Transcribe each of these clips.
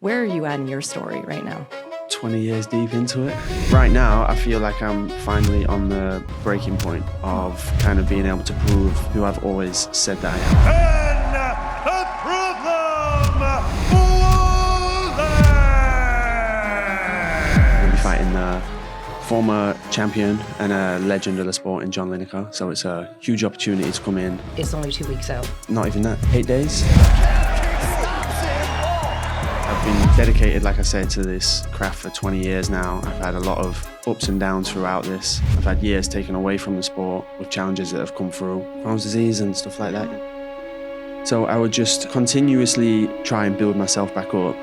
Where are you at in your story right now? 20 years deep into it. Right now, I feel like I'm finally on the breaking point of kind of being able to prove who I've always said that I am. I'll be fighting the former champion and a legend of the sport in John Lineker, so it's a huge opportunity to come in. It's only 2 weeks out. Not even that, 8 days. I've been dedicated, like I said, to this craft for 20 years now. I've had a lot of ups and downs throughout this. I've had years taken away from the sport with challenges that have come through, Crohn's disease and stuff like that. So I would just continuously try and build myself back up.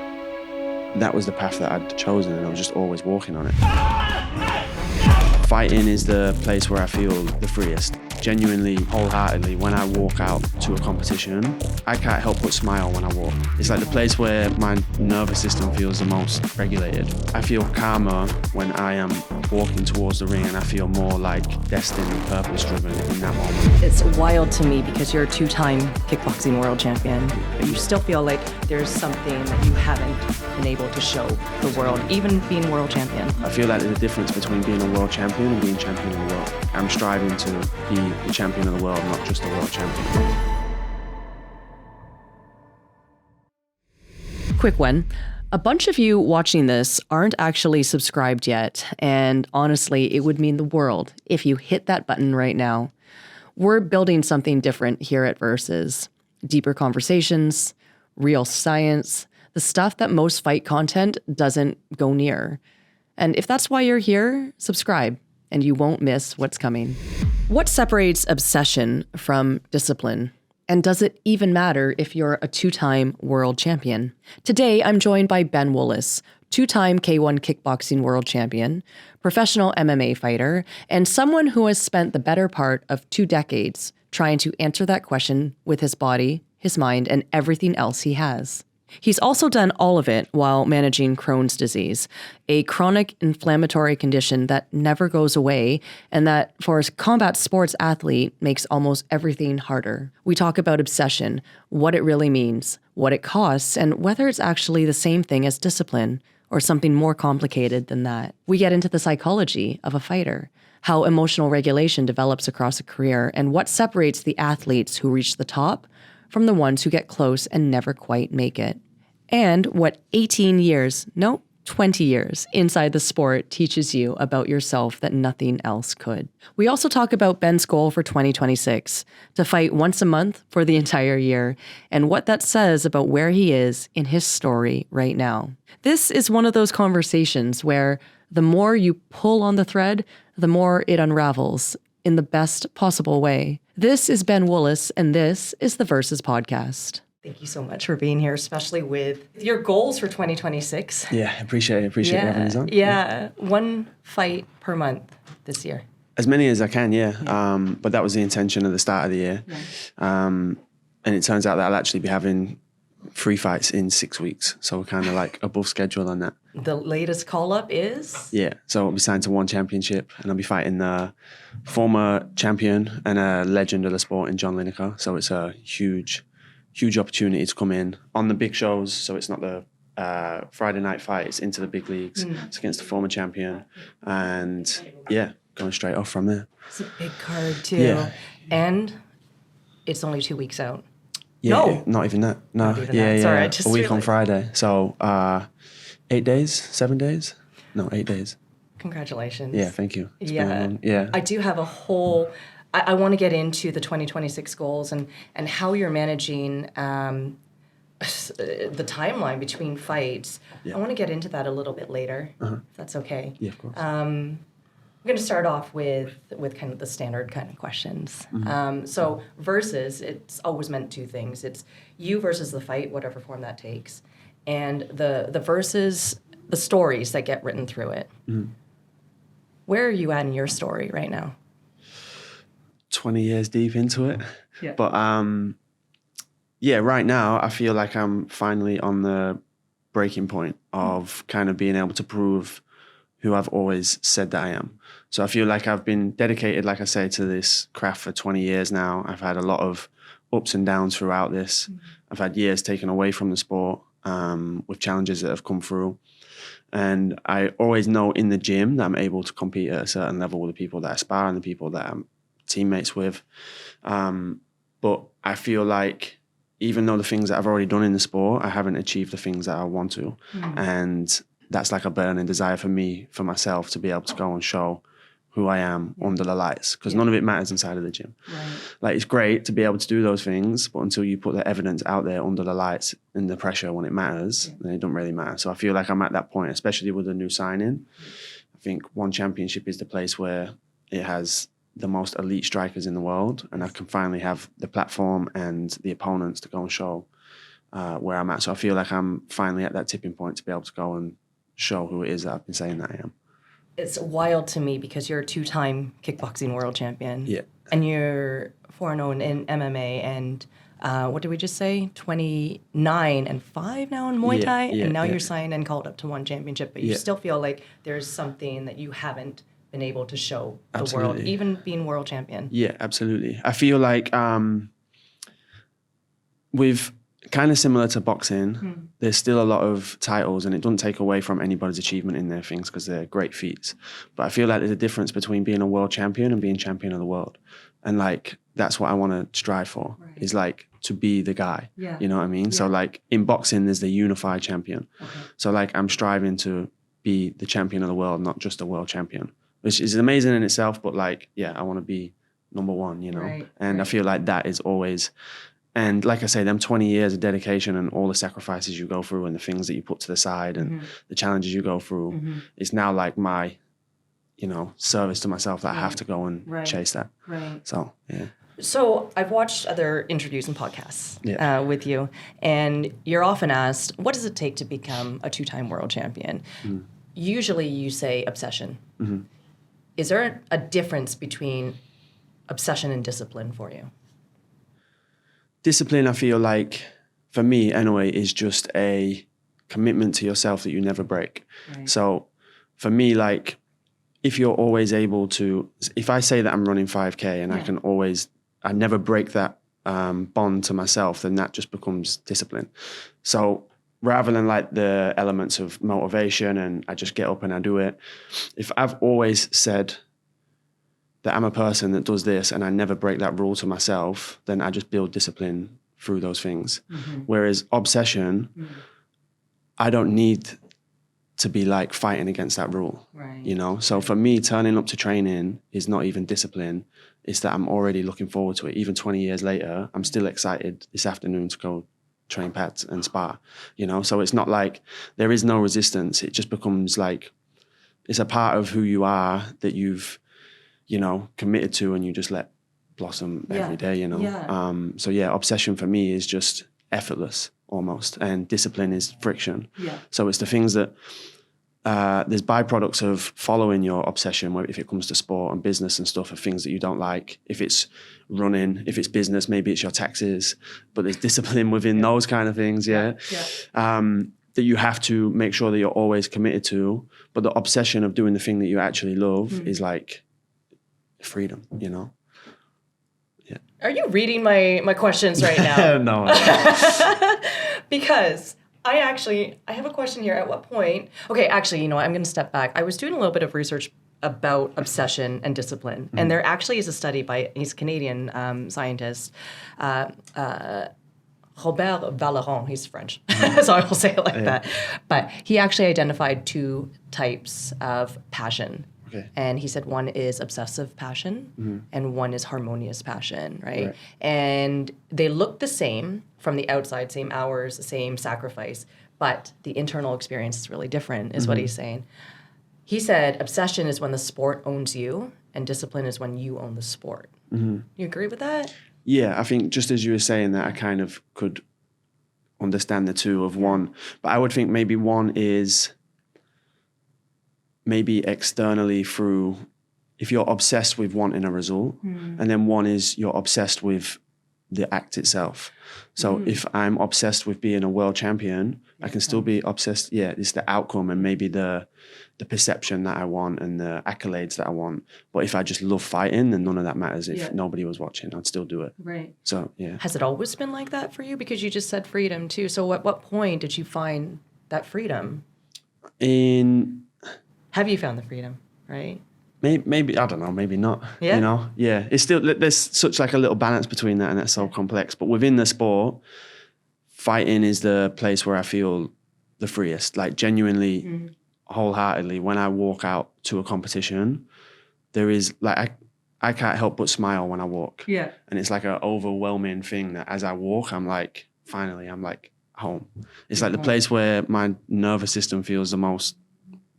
That was the path that I'd chosen, and I was just always walking on it. Fighting is the place where I feel the freest. Genuinely, wholeheartedly, when I walk out to a competition, I can't help but smile when I walk. It's like the place where my nervous system feels the most regulated. I feel calmer when I am walking towards the ring, and I feel more like destined and purpose-driven in that moment. It's wild to me because you're a 2-time kickboxing world champion, but you still feel like there's something that you haven't been able to show the world, even being world champion. I feel like there's a difference between being a world champion and being champion of the world. I'm striving to be the champion of the world, not just a world champion. Quick one. A bunch of you watching this aren't actually subscribed yet, and honestly, it would mean the world if you hit that button right now. We're building something different here at Versus. Deeper conversations, real science, the stuff that most fight content doesn't go near. And if that's why you're here, subscribe, and you won't miss what's coming. What separates obsession from discipline? And does it even matter if you're a 2-time world champion? Today, I'm joined by Ben Woolliss, 2-time K1 kickboxing world champion, professional MMA fighter, and someone who has spent the better part of 2 decades trying to answer that question with his body, his mind, and everything else he has. He's also done all of it while managing Crohn's disease, a chronic inflammatory condition that never goes away and that, for a combat sports athlete, makes almost everything harder. We talk about obsession, what it really means, what it costs, and whether it's actually the same thing as discipline or something more complicated than that. We get into the psychology of a fighter, how emotional regulation develops across a career, and what separates the athletes who reach the top from the ones who get close and never quite make it. And what 20 years inside the sport teaches you about yourself that nothing else could. We also talk about Ben's goal for 2026, to fight once a month for the entire year, and what that says about where he is in his story right now. This is one of those conversations where the more you pull on the thread, the more it unravels in the best possible way. This is Ben Woolliss, and this is the Versus Podcast. Thank you so much for being here, especially with your goals for 2026. Yeah, appreciate it. Appreciate having us on. Yeah, 1 fight per month this year. As many as I can, yeah. But that was the intention at the start of the year. Yeah. And it turns out that I'll actually be having 3 fights in 6 weeks. So we're kind of like above schedule on that. The latest call-up is? Yeah, so I'll be signed to 1 championship, and I'll be fighting the former champion and a legend of the sport in John Lineker. So it's a huge opportunity to come in on the big shows. So it's not the Friday night fight, it's into the big leagues. It's against the former champion. And yeah, going straight off from there. It's a big card too. Yeah. And it's only 2 weeks out. Yeah, No. Not even that. No. Not even yeah, that. yeah. Sorry, I just a week on realized. Friday. So 8 days, 7 days? No, 8 days. Congratulations. Yeah, thank you. It's Yeah. been yeah. I do have a whole... I want to get into the 2026 goals and how you're managing the timeline between fights. Yeah. I want to get into that a little bit later, if that's okay. Yeah, of course. I'm going to start off with kind of the standard kind of questions. So versus, it's always meant 2 things. It's you versus the fight, whatever form that takes, and the versus the stories that get written through it. Where are you at in your story right now? 20 years deep into it. Yeah. But yeah, right now I feel like I'm finally on the breaking point of kind of being able to prove who I've always said that I am. So I feel like I've been dedicated, like I say, to this craft for 20 years now. I've had a lot of ups and downs throughout this. I've had years taken away from the sport, with challenges that have come through. And I always know in the gym that I'm able to compete at a certain level with the people that I spar and the people that I'm teammates with. But I feel like even though the things that I've already done in the sport, I haven't achieved the things that I want to. And that's like a burning desire for me, for myself, to be able to go and show who I am under the lights, because none of it matters inside of the gym. Right. Like, it's great to be able to do those things, but until you put the evidence out there under the lights and the pressure when it matters, then it doesn't really matter. So I feel like I'm at that point, especially with a new signing. I think one championship is the place where it has the most elite strikers in the world, and I can finally have the platform and the opponents to go and show where I'm at. So I feel like I'm finally at that tipping point to be able to go and show who it is that I've been saying that I am. It's wild to me because you're a two-time kickboxing world champion. Yeah. And you're 4-0 in MMA, and what did we just say? 29-5 now in Muay Thai, and now you're signed and called up to one championship, but you still feel like there's something that you haven't been able to show the world, even being world champion. Yeah, absolutely. I feel like with kind of similar to boxing, there's still a lot of titles, and it doesn't take away from anybody's achievement in their things because they're great feats. But I feel like there's a difference between being a world champion and being champion of the world. And like, that's what I want to strive for, is like to be the guy. Yeah. You know what I mean? Yeah. So like in boxing, there's the unified champion. Okay. So like I'm striving to be the champion of the world, not just a world champion, which is amazing in itself. But like, yeah, I want to be number one, you know? Right. And I feel like that is always... And like I say, them 20 years of dedication and all the sacrifices you go through and the things that you put to the side and the challenges you go through, it's now like my, you know, service to myself that I have to go and chase that. Right. So, yeah. So I've watched other interviews and podcasts with you, and you're often asked, what does it take to become a two-time world champion? Usually you say obsession. Is there a difference between obsession and discipline for you? Discipline, I feel like, for me anyway, is just a commitment to yourself that you never break. Right. So for me, like, if you're always able to, if I say that I'm running 5K and I never break that bond to myself, then that just becomes discipline. So rather than like the elements of motivation and I just get up and I do it, if I've always said that I'm a person that does this and I never break that rule to myself, then I just build discipline through those things. Whereas obsession, I don't need to be like fighting against that rule, you know? So for me, turning up to training is not even discipline. It's that I'm already looking forward to it. Even 20 years later, I'm still excited this afternoon to go train pads and spar, you know? So it's not like there is no resistance. It just becomes like, it's a part of who you are that you've, you know, committed to, and you just let blossom every day, you know? So yeah, obsession for me is just effortless almost, and discipline is friction. So it's the things that, there's byproducts of following your obsession, if it comes to sport and business and stuff, of things that you don't like. If it's running, if it's business, maybe it's your taxes, but there's discipline within those kind of things, that you have to make sure that you're always committed to. But the obsession of doing the thing that you actually love is like freedom, you know? Yeah. Are you reading my questions right now? No. Because I have a question here. At what point? Okay, actually, you know what? I'm going to step back. I was doing a little bit of research about obsession and discipline, and there actually is a study by he's a Canadian scientist, Robert Valleron. He's French, so I will say it like that. But he actually identified two types of passion. And he said one is obsessive passion and one is harmonious passion, right? And they look the same from the outside, same hours, same sacrifice, but the internal experience is really different, is what he's saying. He said obsession is when the sport owns you and discipline is when you own the sport. You agree with that? Yeah, I think just as you were saying that, I kind of could understand the two of one, but I would think maybe one is maybe externally through, if you're obsessed with wanting a result, and then one is you're obsessed with the act itself. So if I'm obsessed with being a world champion, I can still be obsessed. Yeah, it's the outcome and maybe the perception that I want and the accolades that I want. But if I just love fighting, then none of that matters. If nobody was watching, I'd still do it. Right. So, yeah. Has it always been like that for you? Because you just said freedom too. So at what point did you find that freedom? Have you found the freedom, right? Maybe, I don't know, maybe not. Yeah. You know? Yeah. It's still, there's such like a little balance between that, and that's so complex. But within the sport, fighting is the place where I feel the freest. Like genuinely, wholeheartedly, when I walk out to a competition, there is like, I can't help but smile when I walk. Yeah. And it's like an overwhelming thing that as I walk, I'm like, finally, I'm like home. It's like the place where my nervous system feels the most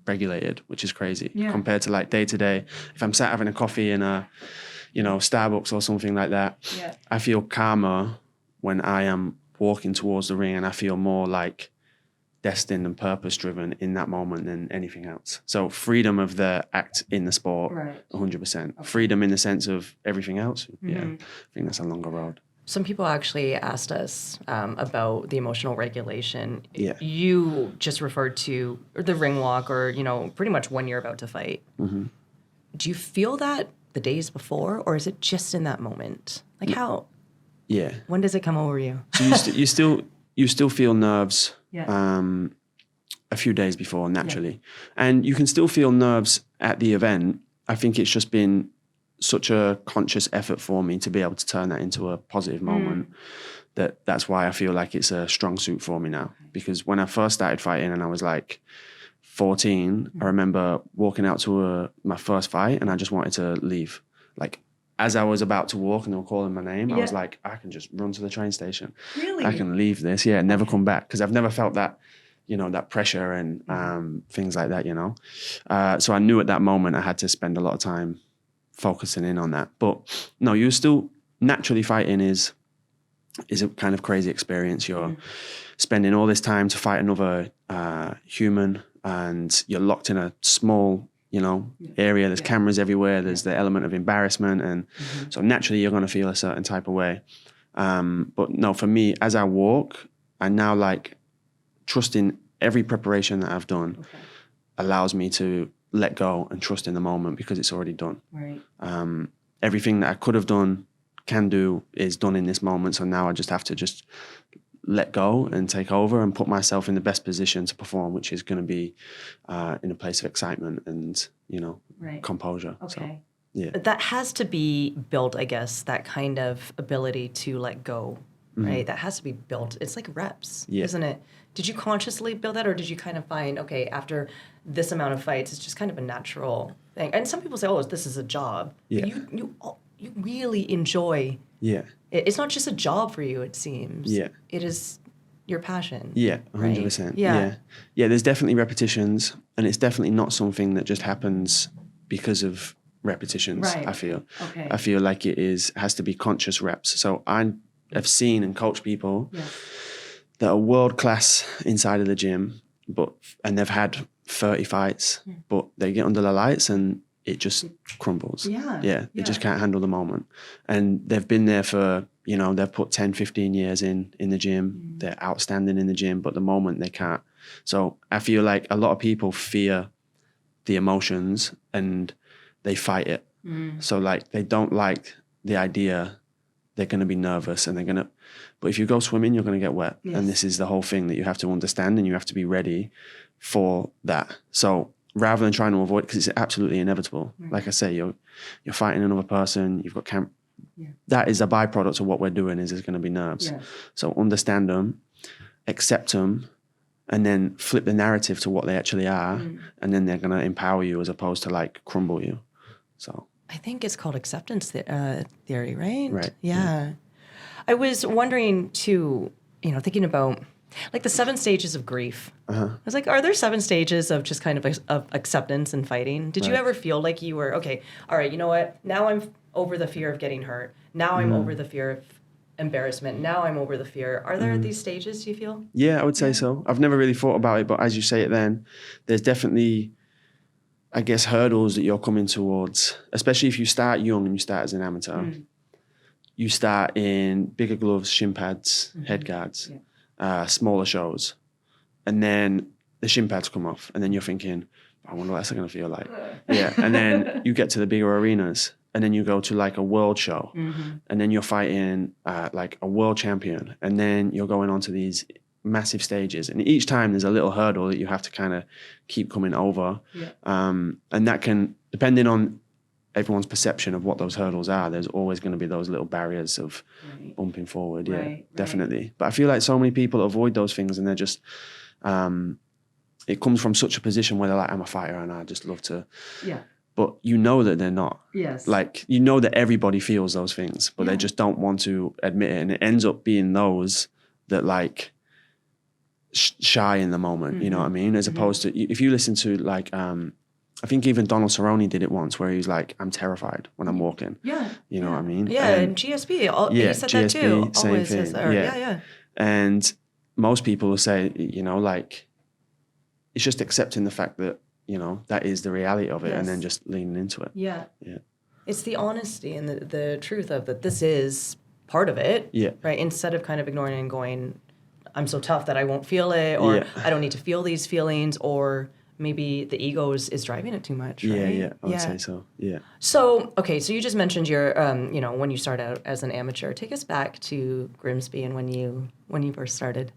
regulated, which is crazy compared to like day to day. If I'm sat having a coffee in a, Starbucks or something like that, I feel calmer when I am walking towards the ring, and I feel more like destined and purpose driven in that moment than anything else. So freedom of the act in the sport, 100%. Okay. Freedom in the sense of everything else. Yeah, I think that's a longer road. Some people actually asked us about the emotional regulation. Yeah. You just referred to the ring walk or, pretty much when you're about to fight. Mm-hmm. Do you feel that the days before, or is it just in that moment? Like how? Yeah. When does it come over you? So you still feel nerves a few days before naturally. And you can still feel nerves at the event. I think it's just been such a conscious effort for me to be able to turn that into a positive moment that's why I feel like it's a strong suit for me now. Because when I first started fighting and I was like 14, I remember walking out to my first fight and I just wanted to leave. Like as I was about to walk and they were calling my name, I was like, I can just run to the train station. Really? I can leave this, and never come back, because I've never felt that, that pressure and things like that, So I knew at that moment I had to spend a lot of time focusing in on that. But no, you still naturally fighting is a kind of crazy experience. You're spending all this time to fight another human, and you're locked in a small, area. There's cameras everywhere. There's the element of embarrassment, and so naturally you're going to feel a certain type of way. But no, for me, as I walk, I now like trusting every preparation that I've done allows me to let go and trust in the moment, because it's already done. Right. Everything that I could have done, can do, is done in this moment. So now I just have to just let go and take over and put myself in the best position to perform, which is going to be in a place of excitement and, composure. Okay. So, that has to be built, I guess, that kind of ability to let go, right? That has to be built. It's like reps, isn't it? Did you consciously build that, or did you kind of find, okay, after this amount of fights, it's just kind of a natural thing? And some people say, oh, this is a job. Yeah. But you really enjoy. Yeah. It's not just a job for you, it seems. Yeah. It is your passion. Yeah, 100%. Right? Yeah. There's definitely repetitions, and it's definitely not something that just happens because of repetitions, right. I feel. Okay. I feel like has to be conscious reps. So I have seen and coached people that are world class inside of the gym, and they've had 30 fights, but they get under the lights and it just crumbles. They just can't handle the moment. And they've been there for, they've put 10, 15 years in the gym. They're outstanding in the gym, but the moment they can't. So I feel like a lot of people fear the emotions and they fight it. So like they don't like the idea they're going to be nervous and but if you go swimming, you're going to get wet. Yes. And this is the whole thing that you have to understand, and you have to be ready for that. So rather than trying to avoid, because it's absolutely inevitable. Right. Like I say, you're fighting another person, you've got that is a byproduct of what we're doing, is there's going to be nerves. Yeah. So understand them, accept them, and then flip the narrative to what they actually are. And then they're going to empower you as opposed to like crumble you. So I think it's called acceptance theory, right? Right. Yeah. I was wondering too, thinking about like the 7 stages of grief. I was like, are there 7 stages of just kind of acceptance and fighting? Did you ever feel like you were, okay, all right, you know what? Now I'm over the fear of getting hurt. Now I'm over the fear of embarrassment. Now I'm over the fear. Are there these stages, do you feel? Yeah, I would say so. I've never really thought about it, but as you say it then, there's definitely, I guess, hurdles that you're coming towards, especially if you start young and you start as an amateur. you start in bigger gloves, shin pads, head guards, smaller shows. And then the shin pads come off. And then you're thinking, I wonder what that's going to feel like. Yeah. And then you get to the bigger arenas. And then you go to like a world show. And then you're fighting like a world champion. And then you're going on to these massive stages. And each time there's a little hurdle that you have to kind of keep coming over. And that can, depending on everyone's perception of what those hurdles are, there's always going to be those little barriers of bumping forward. Definitely. But I feel like so many people avoid those things, and they're just, it comes from such a position where they're like, I'm a fighter and I just love to. But you know that they're not. Like, you know that everybody feels those things, but they just don't want to admit it. And it ends up being those that like shy in the moment, you know what I mean? As opposed to, if you listen to like, I think even Donald Cerrone did it once where he was like, I'm terrified when I'm walking. You know what I mean? And GSP, he said that too. Same Always thing. is there. And most people will say, you know, like, it's just accepting the fact that, you know, that is the reality of it, and then just leaning into it. It's the honesty and the truth of that this is part of it, right? Instead of kind of ignoring it and going, I'm so tough that I won't feel it, or I don't need to feel these feelings, or maybe the ego is driving it too much, right? I would say so, So, okay, so you just mentioned your, you know, when you started out as an amateur. Take us back to Grimsby and when you first started.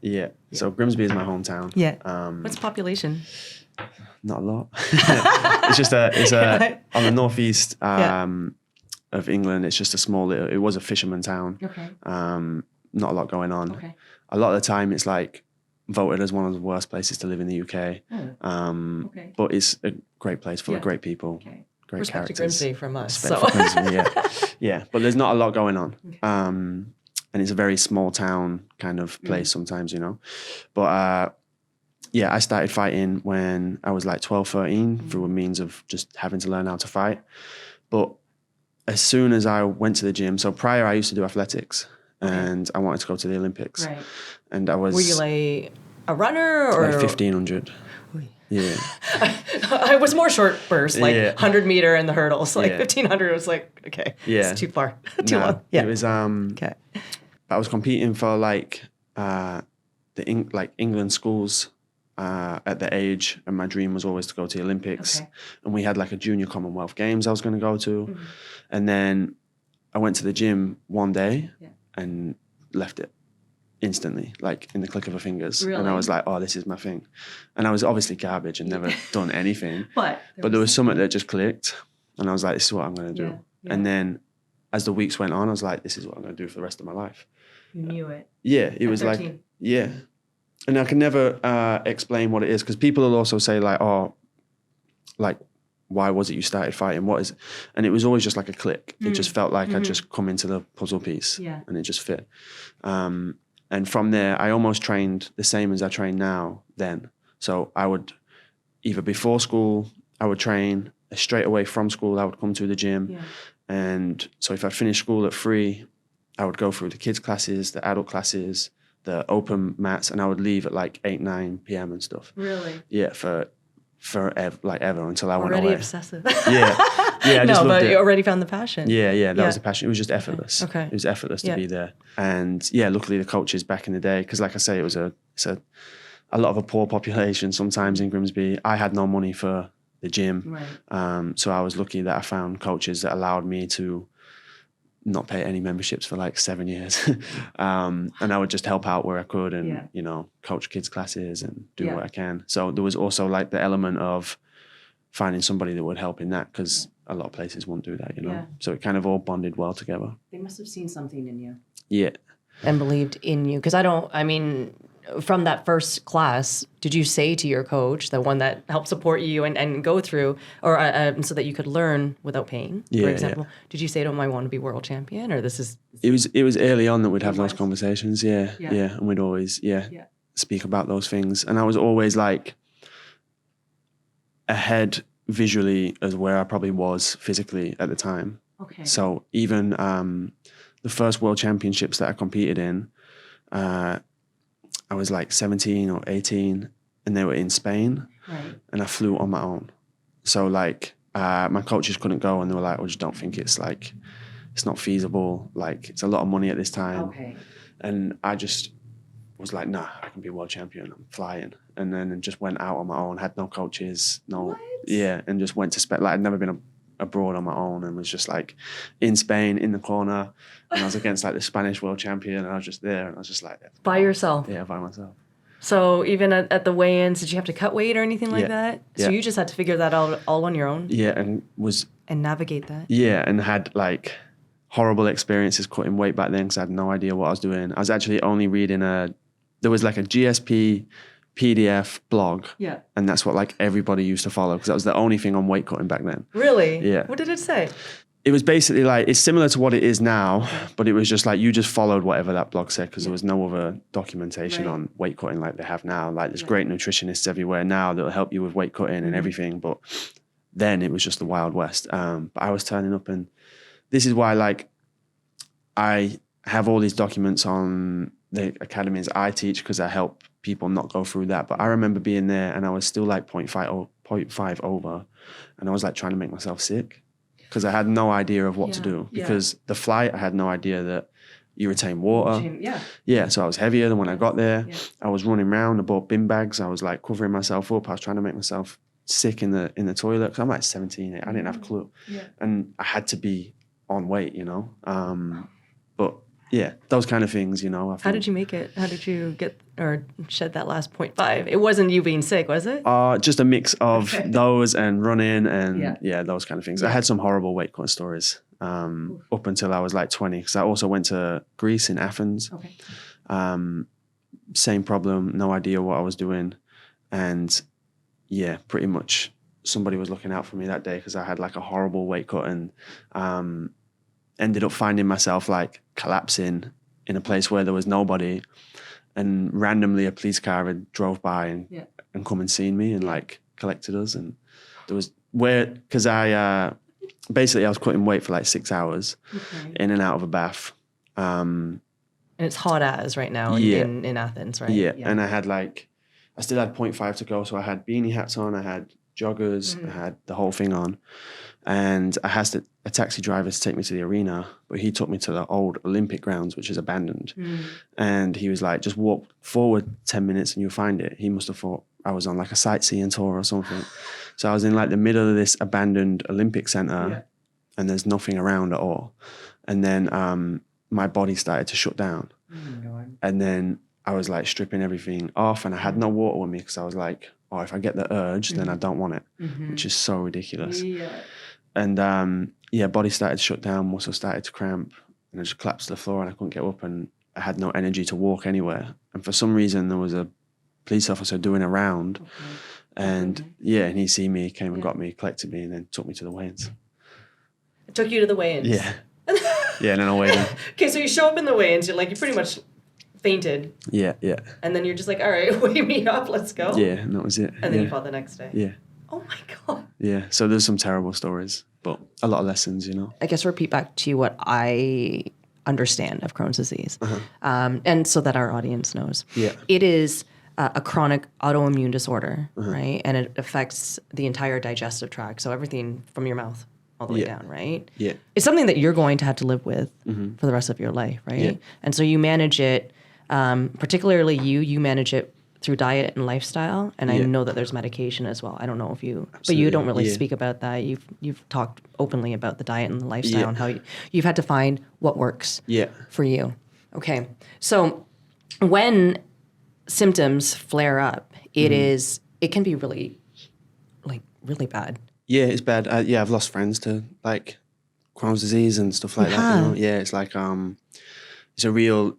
So Grimsby is my hometown. What's the population? Not a lot. It's just on the northeast of England. It's just a small little, it was a fisherman town. Not a lot going on. A lot of the time it's like voted as one of the worst places to live in the UK. But it's a great place full of great people, great Respect characters. to Grimsby from us. Respect for Grimsby, but there's not a lot going on. And it's a very small town kind of place sometimes, you know. But I started fighting when I was like 12, 13 through a means of just having to learn how to fight. But as soon as I went to the gym, so prior I used to do athletics and I wanted to go to the Olympics. And I was... Were you like a runner or... Like 1,500. I was more short burst, like 100 meter and the hurdles. Like 1,500 was like, okay, it's too far, too long. It was, I was competing for like England schools at the age, and my dream was always to go to the Olympics. And we had like a junior Commonwealth Games I was going to go to. And then I went to the gym one day and left it instantly, like in the click of a fingers. And I was like, oh, this is my thing. And I was obviously garbage and never done anything. But there was something that just clicked. And I was like, this is what I'm going to do. And then as the weeks went on, I was like, this is what I'm going to do for the rest of my life. You knew it. It was 13. Like, and I can never explain what it is, because people will also say like, oh, like, why was it you started fighting? What is it? And it was always just like a click. It just felt like I'd just come into the puzzle piece and it just fit. And from there, I almost trained the same as I train now then. So I would, either before school, I would train, straight away from school, I would come to the gym. And so if I finished school at 3, I would go through the kids' classes, the adult classes, the open mats, and I would leave at like 8, 9 p.m. and stuff. Really? Yeah, forever until I went away. Already obsessive. I just loved it. You already found the passion. That was the passion. It was just effortless. It was effortless to be there. And luckily the coaches back in the day, because like I say, it's a lot of a poor population sometimes in Grimsby. I had no money for the gym. So I was lucky that I found coaches that allowed me to not pay any memberships for like 7 years. And I would just help out where I could and, you know, coach kids' classes and do what I can. So there was also like the element of finding somebody that would help in that, because a lot of places won't do that, you know. So it kind of all bonded well together. They must have seen something in you. And believed in you. Because from that first class, did you say to your coach, the one that helped support you and go through, or so that you could learn without pain, for example, did you say to him, I want to be world champion, or this is... It was early on that we'd have those conversations, and we'd always, speak about those things. And I was always like ahead visually as where I probably was physically at the time. So even the first world championships that I competed in, I was like 17 or 18 and they were in Spain and I flew on my own. So like my coaches couldn't go and they were like, I just don't think it's it's not feasible. Like, it's a lot of money at this time. Okay. And I just was like, nah, I can be world champion. I'm flying. And then just went out on my own, had no coaches, and just went to like, I'd never been abroad on my own, and was just like in Spain, in the corner, and I was against like the Spanish world champion, and I was just there, and I was just like, By yourself? Yeah, by myself. So even at the weigh-ins, did you have to cut weight or anything like that? So you just had to figure that out all on your own? Yeah, and navigate that? Yeah, and had like horrible experiences cutting weight back then because I had no idea what I was doing. I was actually only reading there was like a GSP PDF blog. Yeah. And that's what like everybody used to follow because that was the only thing on weight cutting back then. Really? Yeah. What did it say? It was basically like, it's similar to what it is now, but it was just like, you just followed whatever that blog said because there was no other documentation on weight cutting like they have now. Like there's great nutritionists everywhere now that will help you with weight cutting and everything. But then it was just the Wild West. But I was turning up, and this is why like I have all these documents on the academies I teach because I help people not go through that. But I remember being there and I was still like 0.5 over, and I was like trying to make myself sick because I had no idea of what to do. Because the flight, I had no idea that you retain water. Yeah, so I was heavier than when I got there. I was running around, I bought bin bags, I was like covering myself up, I was trying to make myself sick in the toilet because I'm like 17, I didn't have a clue. And I had to be on weight, you know. But yeah, those kind of things, you know. How did you make it? How did you get or shed that last 0.5? It wasn't you being sick, was it? Just a mix of those and running and those kind of things. I had some horrible weight cutting stories up until I was like 20 because I also went to Greece in Athens. Same problem, no idea what I was doing. And yeah, pretty much somebody was looking out for me that day because I had like a horrible weight cut and ended up finding myself like collapsing in a place where there was nobody, and randomly a police car had drove by and come and seen me and like collected us. And there was because I basically I was cutting weight for like 6 hours in and out of a bath. And it's hot as right now in Athens, right? Yeah. And I still had 0.5 to go. So I had beanie hats on, I had joggers, I had the whole thing on. And I asked a taxi driver to take me to the arena, but he took me to the old Olympic grounds, which is abandoned. And he was like, just walk forward 10 minutes and you'll find it. He must have thought I was on like a sightseeing tour or something. So I was in like the middle of this abandoned Olympic Center and there's nothing around at all. And then my body started to shut down. And then I was like stripping everything off and I had no water with me because I was like, oh, if I get the urge, then I don't want it, which is so ridiculous. And body started to shut down, muscles started to cramp, and I just collapsed to the floor and I couldn't get up and I had no energy to walk anywhere. And for some reason, there was a police officer doing a round and and he seen me, came and got me, collected me, and then took me to the weigh-ins. It took you to the weigh-ins? Yeah. And then I weighed in. Okay, so you show up in the weigh-ins, you pretty much fainted. Yeah. And then you're just like, all right, weigh me up, let's go. Yeah, and that was it. And then you fought the next day. Yeah. Oh my God. Yeah, so there's some terrible stories, but a lot of lessons, you know. I guess repeat back to you what I understand of Crohn's disease, and so that our audience knows. Yeah. It is a chronic autoimmune disorder, right? And it affects the entire digestive tract, so everything from your mouth all the way down, right? Yeah. It's something that you're going to have to live with for the rest of your life, right? Yeah. And so you manage it, particularly you manage it through diet and lifestyle, and I know that there's medication as well. I don't know if you, but you don't really speak about that. You've talked openly about the diet and the lifestyle and how you've had to find what works for you. Okay, so when symptoms flare up, it can be really bad. Yeah, it's bad. I've lost friends to like Crohn's disease and stuff like that. You know? Yeah, it's like it's a real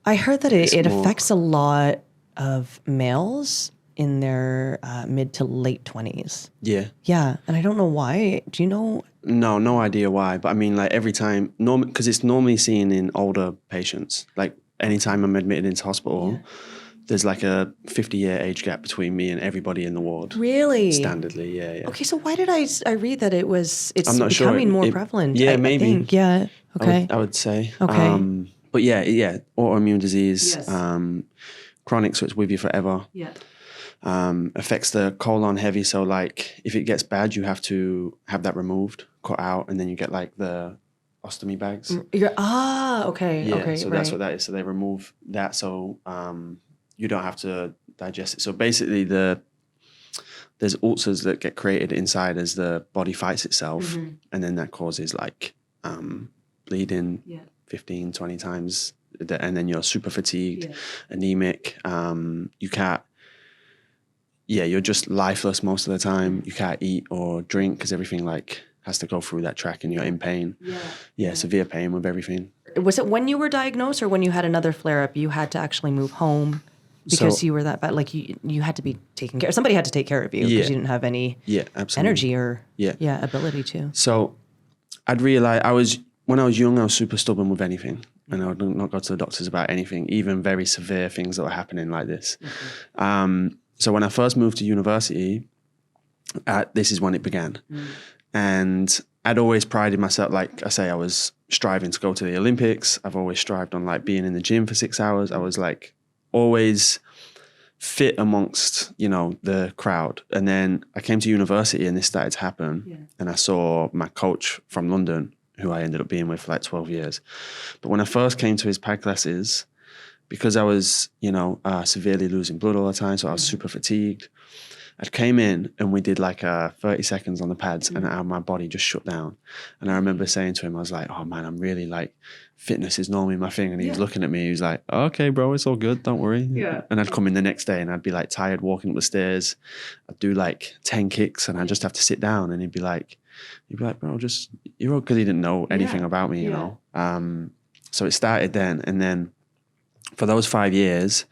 I heard that it affects a lot of males in their mid to late 20s. Yeah. Yeah, and I don't know why. Do you know? No idea why. But I mean, like every time, because it's normally seen in older patients. Like anytime I'm admitted into hospital, there's like a 50-year age gap between me and everybody in the ward. Really? Standardly, yeah. Okay, so why did I read that it's I'm not becoming sure. more prevalent? Yeah, I maybe. think. Yeah, okay. I would say. Okay. But autoimmune disease, chronic, so it's with you forever. Yeah. Affects the colon heavy, so like if it gets bad, you have to have that removed, cut out, and then you get like the ostomy bags. Okay. Yeah, Okay. so that's what that is. So they remove that so you don't have to digest it. So basically there's ulcers that get created inside as the body fights itself, and then that causes like bleeding 15, 20 times, and then you're super fatigued, anemic. You can't, you're just lifeless most of the time. You can't eat or drink because everything like has to go through that track, and you're in pain. Severe pain with everything. Was it when you were diagnosed or when you had another flare up, you had to actually move home because you were that bad? Like you had to be taken care of. Somebody had to take care of you because you didn't have any energy or ability to. So I'd realized when I was young, I was super stubborn with anything. And I would not go to the doctors about anything, even very severe things that were happening like this. So when I first moved to university, this is when it began. And I'd always prided myself, like I say, I was striving to go to the Olympics. I've always strived on like being in the gym for 6 hours. I was like always fit amongst, the crowd. And then I came to university and this started to happen. And I saw my coach from London, who I ended up being with for like 12 years. But when I first came to his pad classes, because I was, severely losing blood all the time, so I was super fatigued, I came in and we did like 30 seconds on the pads and my body just shut down. And I remember saying to him, I was like, oh man, I'm really like, fitness is normally my thing. And he was looking at me, he was like, okay, bro, it's all good, don't worry. And I'd come in the next day and I'd be like tired walking up the stairs. I'd do like 10 kicks and I'd just have to sit down, and he'd be like, bro, just, you're all, because he didn't know anything about me, you know. So it started then. And then for those 5 years,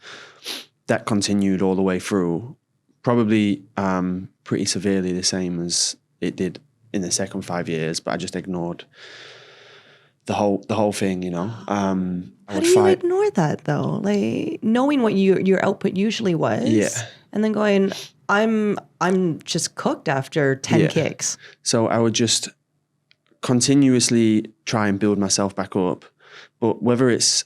that continued all the way through, probably pretty severely the same as it did in the second 5 years, but I just ignored the whole thing, How do you ignore that though? Like knowing what your output usually was, and then going, I'm just cooked after 10 kicks. So I would just continuously try and build myself back up, but whether it's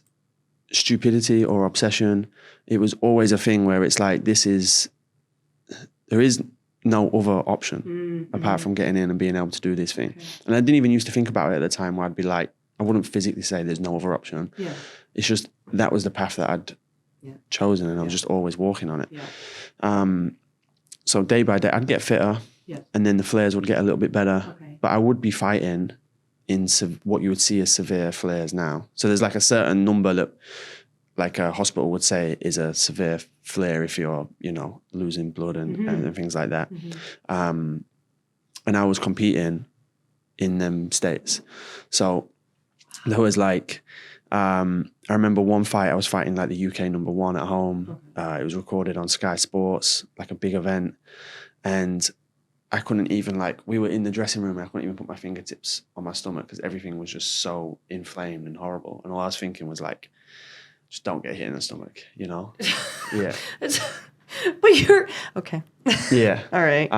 stupidity or obsession, it was always a thing where it's like, there is no other option apart from getting in and being able to do this thing. And I didn't even used to think about it at the time, where I'd be like, I wouldn't physically say there's no other option. It's just, that was the path that I'd chosen, and I was just always walking on it. So day by day, I'd get fitter, and then the flares would get a little bit better. But I would be fighting in what you would see as severe flares now. So there's like a certain number that, like a hospital would say, is a severe flare if you're, losing blood and things like that. And I was competing in them states. So there was like, I remember one fight, I was fighting like the UK #1 at home. It was recorded on Sky Sports, like a big event. And I couldn't even we were in the dressing room and I couldn't even put my fingertips on my stomach because everything was just so inflamed and horrible. And all I was thinking was like, just don't get hit in the stomach, Yeah. But you're, okay. Yeah. All right.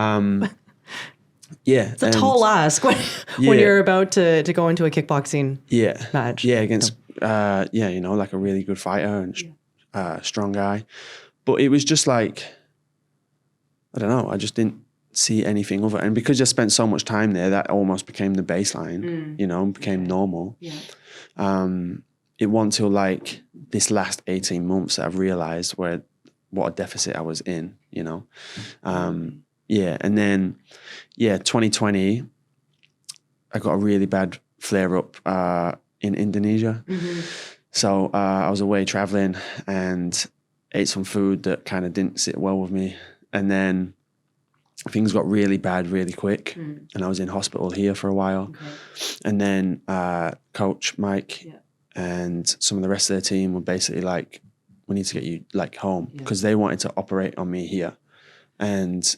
Yeah. It's a tall ask when you're about to go into a kickboxing match. Yeah, against, like a really good fighter and strong guy. But it was just like, I don't know, I just didn't see anything of it. And because I spent so much time there, that almost became the baseline, became normal. It wasn't until like this last 18 months that I've realized what a deficit I was in, And then, 2020, I got a really bad flare up in Indonesia. So I was away traveling and ate some food that kind of didn't sit well with me. And then things got really bad really quick. And I was in hospital here for a while. And then Coach Mike and some of the rest of the team were basically like, we need to get you like home, because they wanted to operate on me here. And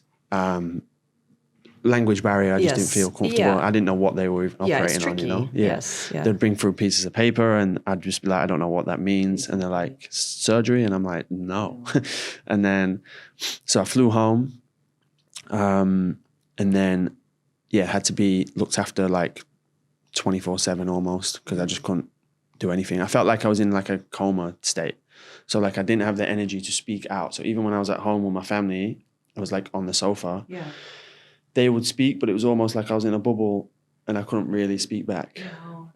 language barrier, I just didn't feel comfortable. I didn't know what they were even operating on, Yes. They'd bring through pieces of paper and I'd just be like, I don't know what that means. And they're like, surgery? And I'm like, no. And then, so I flew home. And then, had to be looked after like 24/7 almost, because I just couldn't do anything. I felt like I was in like a coma state. So like I didn't have the energy to speak out. So even when I was at home with my family, I was like on the sofa. They would speak, but it was almost like I was in a bubble and I couldn't really speak back.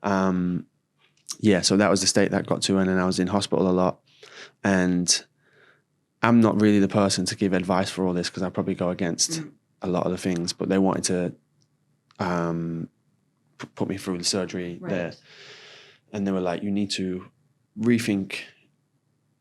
So that was the state that got to, and then I was in hospital a lot. And I'm not really the person to give advice for all this because I probably go against a lot of the things, but they wanted to put me through the surgery there. And they were like, you need to rethink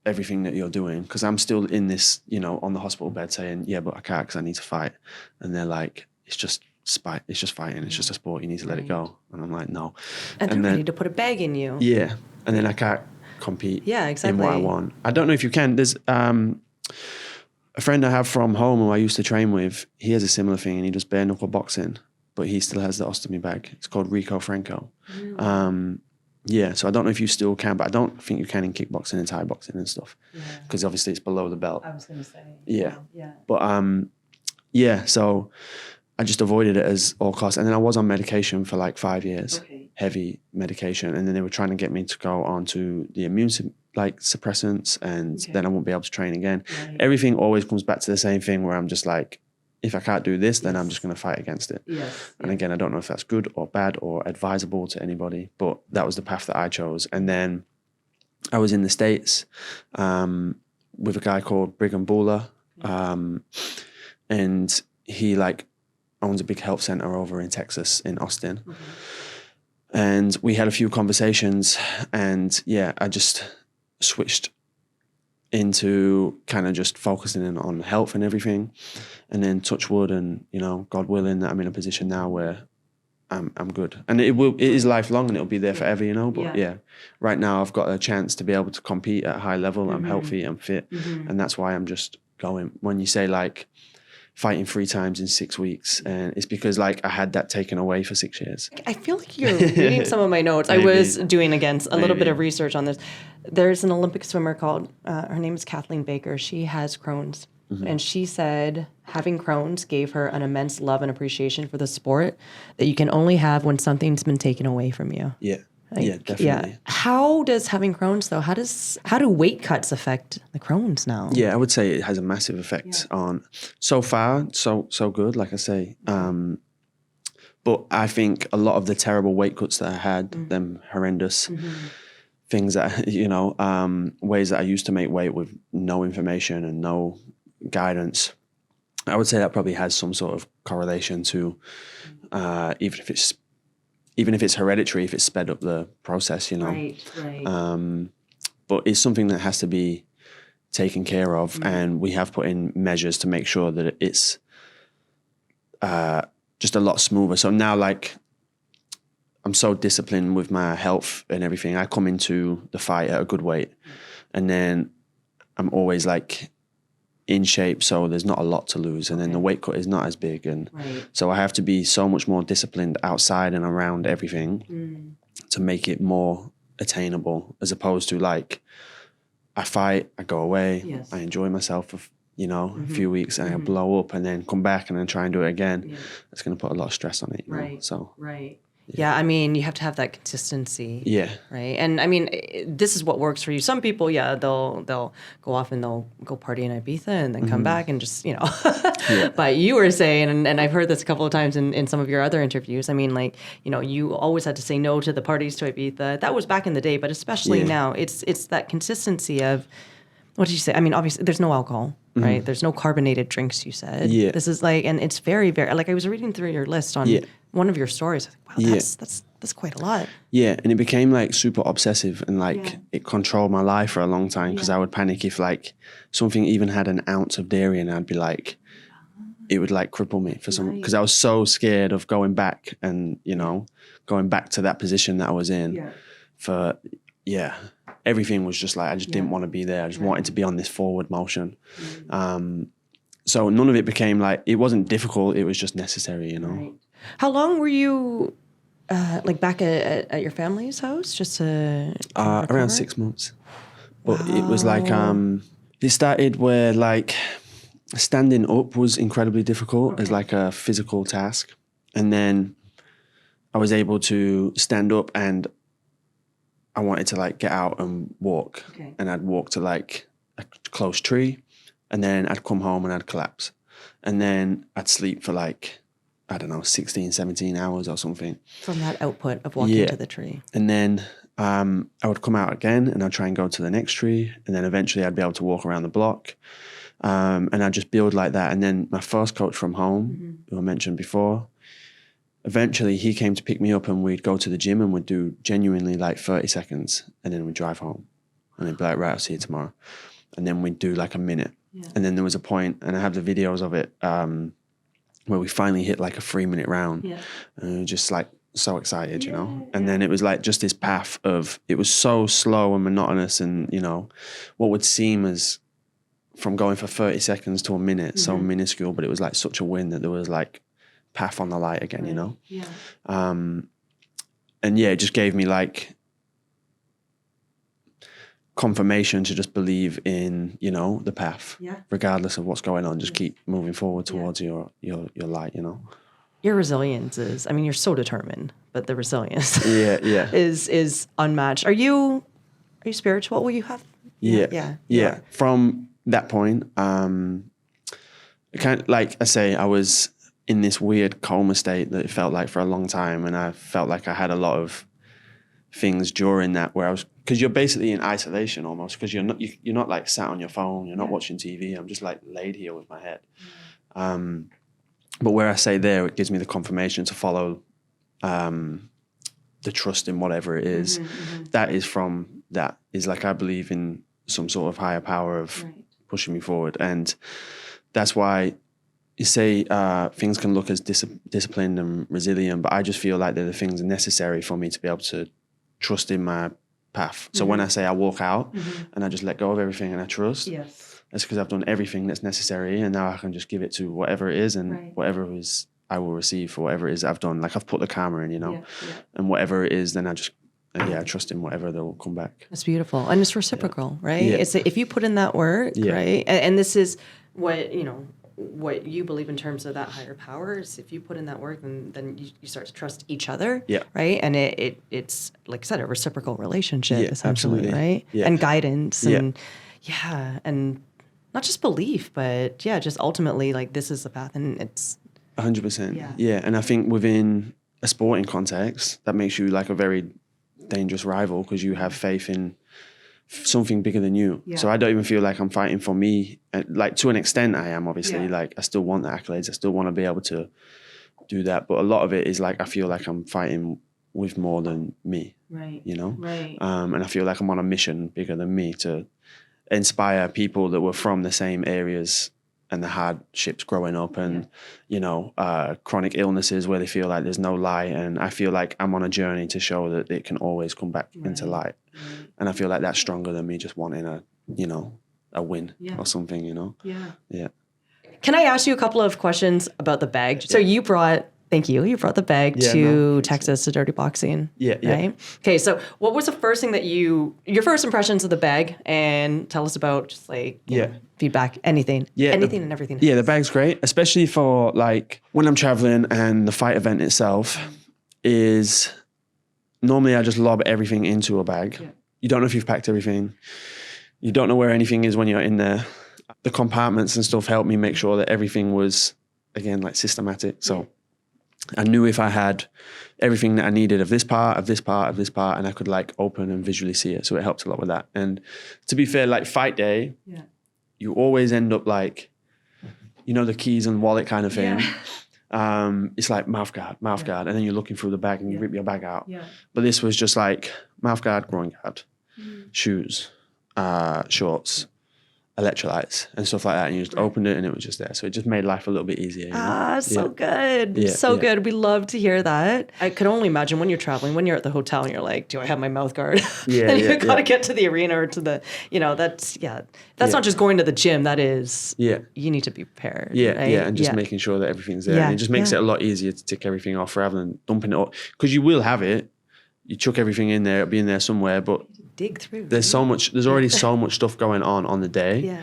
everything that you're doing, because I'm still in this, on the hospital bed saying, yeah, but I can't because I need to fight. And they're like, it's just fighting, it's just a sport, you need to let it go. And I'm like, no. And they're ready to put a bag in you. Yeah. And then I can't compete in what I want. I don't know if you can. There's a friend I have from home who I used to train with, he has a similar thing, and he does bare knuckle boxing, but he still has the ostomy bag. It's called Rico Franco. So I don't know if you still can, but I don't think you can in kickboxing and Thai boxing and stuff, because obviously it's below the belt. I was going to say. Yeah. But so I just avoided it as all costs. And then I was on medication for like 5 years, heavy medication. And then they were trying to get me to go on to the immune suppressants, and then I won't be able to train again. Everything always comes back to the same thing where I'm just like, if I can't do this, then I'm just going to fight against it. And again, I don't know if that's good or bad or advisable to anybody, but that was the path that I chose. And then I was in the States with a guy called Brigham Buller, and he owns a big health center over in Texas, in Austin. And we had a few conversations, and I just switched into kind of just focusing in on health and everything, and then touch wood, and God willing, that I'm in a position now where I'm good, and it is lifelong, and it'll be there forever, but right now I've got a chance to be able to compete at a high level. I'm healthy, I'm fit, and that's why I'm just going. When you say fighting 3 times in 6 weeks, and it's because I had that taken away for 6 years. I feel like you're reading some of my notes. Maybe. I was doing a little bit of research on this. There's an Olympic swimmer called, her name is Kathleen Baker. She has Crohn's, and she said having Crohn's gave her an immense love and appreciation for the sport that you can only have when something's been taken away from you. Yeah. Definitely. Yeah. How does having Crohn's though? How do weight cuts affect the Crohn's now? Yeah, I would say it has a massive effect on. So far, so good. Like I say, but I think a lot of the terrible weight cuts that I had, them horrendous things that ways that I used to make weight with no information and no guidance, I would say that probably has some sort of correlation to even if it's hereditary, if it's sped up the process, Right. But it's something that has to be taken care of, and we have put in measures to make sure that it's just a lot smoother. So now, I'm so disciplined with my health and everything. I come into the fight at a good weight, and then I'm always in shape, so there's not a lot to lose, and then the weight cut is not as big, and so I have to be so much more disciplined outside and around everything to make it more attainable, as opposed to I fight, I go away, I enjoy myself for a few weeks, and I blow up and then come back and then try and do it again. It's going to put a lot of stress on it. So Yeah, I mean, you have to have that consistency. Yeah. Right. And I mean, this is what works for you. Some people, they'll go off and they'll go party in Ibiza and then come back and just, But you were saying, and I've heard this a couple of times in some of your other interviews, I mean, you always had to say no to the parties to Ibiza. That was back in the day, but especially now, it's that consistency of, what did you say? I mean, obviously, there's no alcohol, right? There's no carbonated drinks, you said. Yeah. This is and it's very, very, I was reading through your list on one of your stories. I was like, wow, that's quite a lot. Yeah, and it became super obsessive, and it controlled my life for a long time, because I would panic if something even had an ounce of dairy, and I'd be it would cripple me for some, because I was so scared of going back and going back to that position that I was in for everything was just I just didn't want to be there. I just wanted to be on this forward motion. So none of it became it wasn't difficult. It was just necessary, Right. How long were you back at your family's house? Just to around 6 months. But it was it started where standing up was incredibly difficult as a physical task. And then I was able to stand up, and I wanted to get out and walk. And I'd walk to a close tree, and then I'd come home and I'd collapse. And then I'd sleep for I don't know, 16, 17 hours or something. From that output of walking to the tree. And then I would come out again and I'd try and go to the next tree. And then eventually I'd be able to walk around the block. And I'd just build like that. And then my first coach from home, who I mentioned before, eventually he came to pick me up and we'd go to the gym and we'd do genuinely like 30 seconds and then we'd drive home. And he'd be like, right, I'll see you tomorrow. And then we'd do like a minute. Yeah. And then there was a point, and I have the videos of it, where we finally hit like a 3-minute round. Yeah. And we were just like so excited, you know? And then it was like just this path of, it was so slow and monotonous and, you know, what would seem as from going for 30 seconds to a minute, so minuscule, but it was like such a win that there was like path on the light again, you know? Yeah. And yeah, it just gave me like confirmation to just believe in, you know, the path, regardless of what's going on. Just keep moving forward towards your light, you know. Your resilience is, I mean, you're so determined, but the resilience yeah. is unmatched. Are you spiritual? Will you have? Yeah. From that point, kind of, like I say, I was in this weird coma state that it felt like for a long time, and I felt like I had a lot of things during that where I was, because you're basically in isolation almost, because you're not like sat on your phone, you're not watching TV. I'm just like laid here with my head. But where I say there, it gives me the confirmation to follow the trust in whatever it is. That is from that is like, I believe in some sort of higher power of pushing me forward. And that's why you say things can look as disciplined and resilient, but I just feel like they're the things necessary for me to be able to trust in my path. So when I say I walk out and I just let go of everything and I trust, that's because I've done everything that's necessary, and now I can just give it to whatever it is, and whatever it is I will receive for whatever it is I've done. Like I've put the karma in, you know, and whatever it is, then I just, I trust in whatever that will come back. That's beautiful. And it's reciprocal, right? It's if you put in that work, right? And this is what, you know, what you believe in terms of that higher power is, if you put in that work, then you start to trust each other, right? And it's like I said, a reciprocal relationship, essentially, absolutely. Right? And guidance, and and not just belief, but just ultimately like this is the path, and it's 100%. Yeah, and I think within a sporting context, that makes you like a very dangerous rival, because you have faith in something bigger than you. So I don't even feel like I'm fighting for me. Like to an extent I am, obviously. Like I still want the accolades. I still want to be able to do that. But a lot of it is like, I feel like I'm fighting with more than me, you know? And I feel like I'm on a mission bigger than me to inspire people that were from the same areas and the hardships growing up, and, you know, chronic illnesses where they feel like there's no light. And I feel like I'm on a journey to show that it can always come back into light. And I feel like that's stronger than me just wanting a win or something, you know? Yeah. Can I ask you a couple of questions about the bag? So you brought the bag to Texas to Dirty Boxing. Right? Okay, so what was the first thing that your first impressions of the bag, and tell us about just like feedback, anything and everything. Yeah, the bag's great, especially for like when I'm traveling, and the fight event itself is normally I just lob everything into a bag. You don't know if you've packed everything. You don't know where anything is when you're in there. The compartments and stuff helped me make sure that everything was, again, like systematic. So I knew if I had everything that I needed of this part, and I could like open and visually see it. So it helped a lot with that. And to be fair, like fight day, you always end up like, you know, the keys and wallet kind of thing. It's like mouth guard, and then you're looking through the bag and you rip your bag out. But this was just like mouth guard, groin guard, shoes, shorts, electrolytes and stuff like that, and you just opened it and it was just there. So it just made life a little bit easier. You know? So good. Good. We love to hear that. I could only imagine when you're traveling, when you're at the hotel and you're like, do I have my mouth guard? And you got to get to the arena or to the, you know, that's not just going to the gym. That is, you need to be prepared. Right? And just making sure that everything's there. And it just makes it a lot easier to tick everything off rather than dumping it up. Because you will have it. You chuck everything in there, it'll be in there somewhere, but dig through. There's already so much stuff going on the day.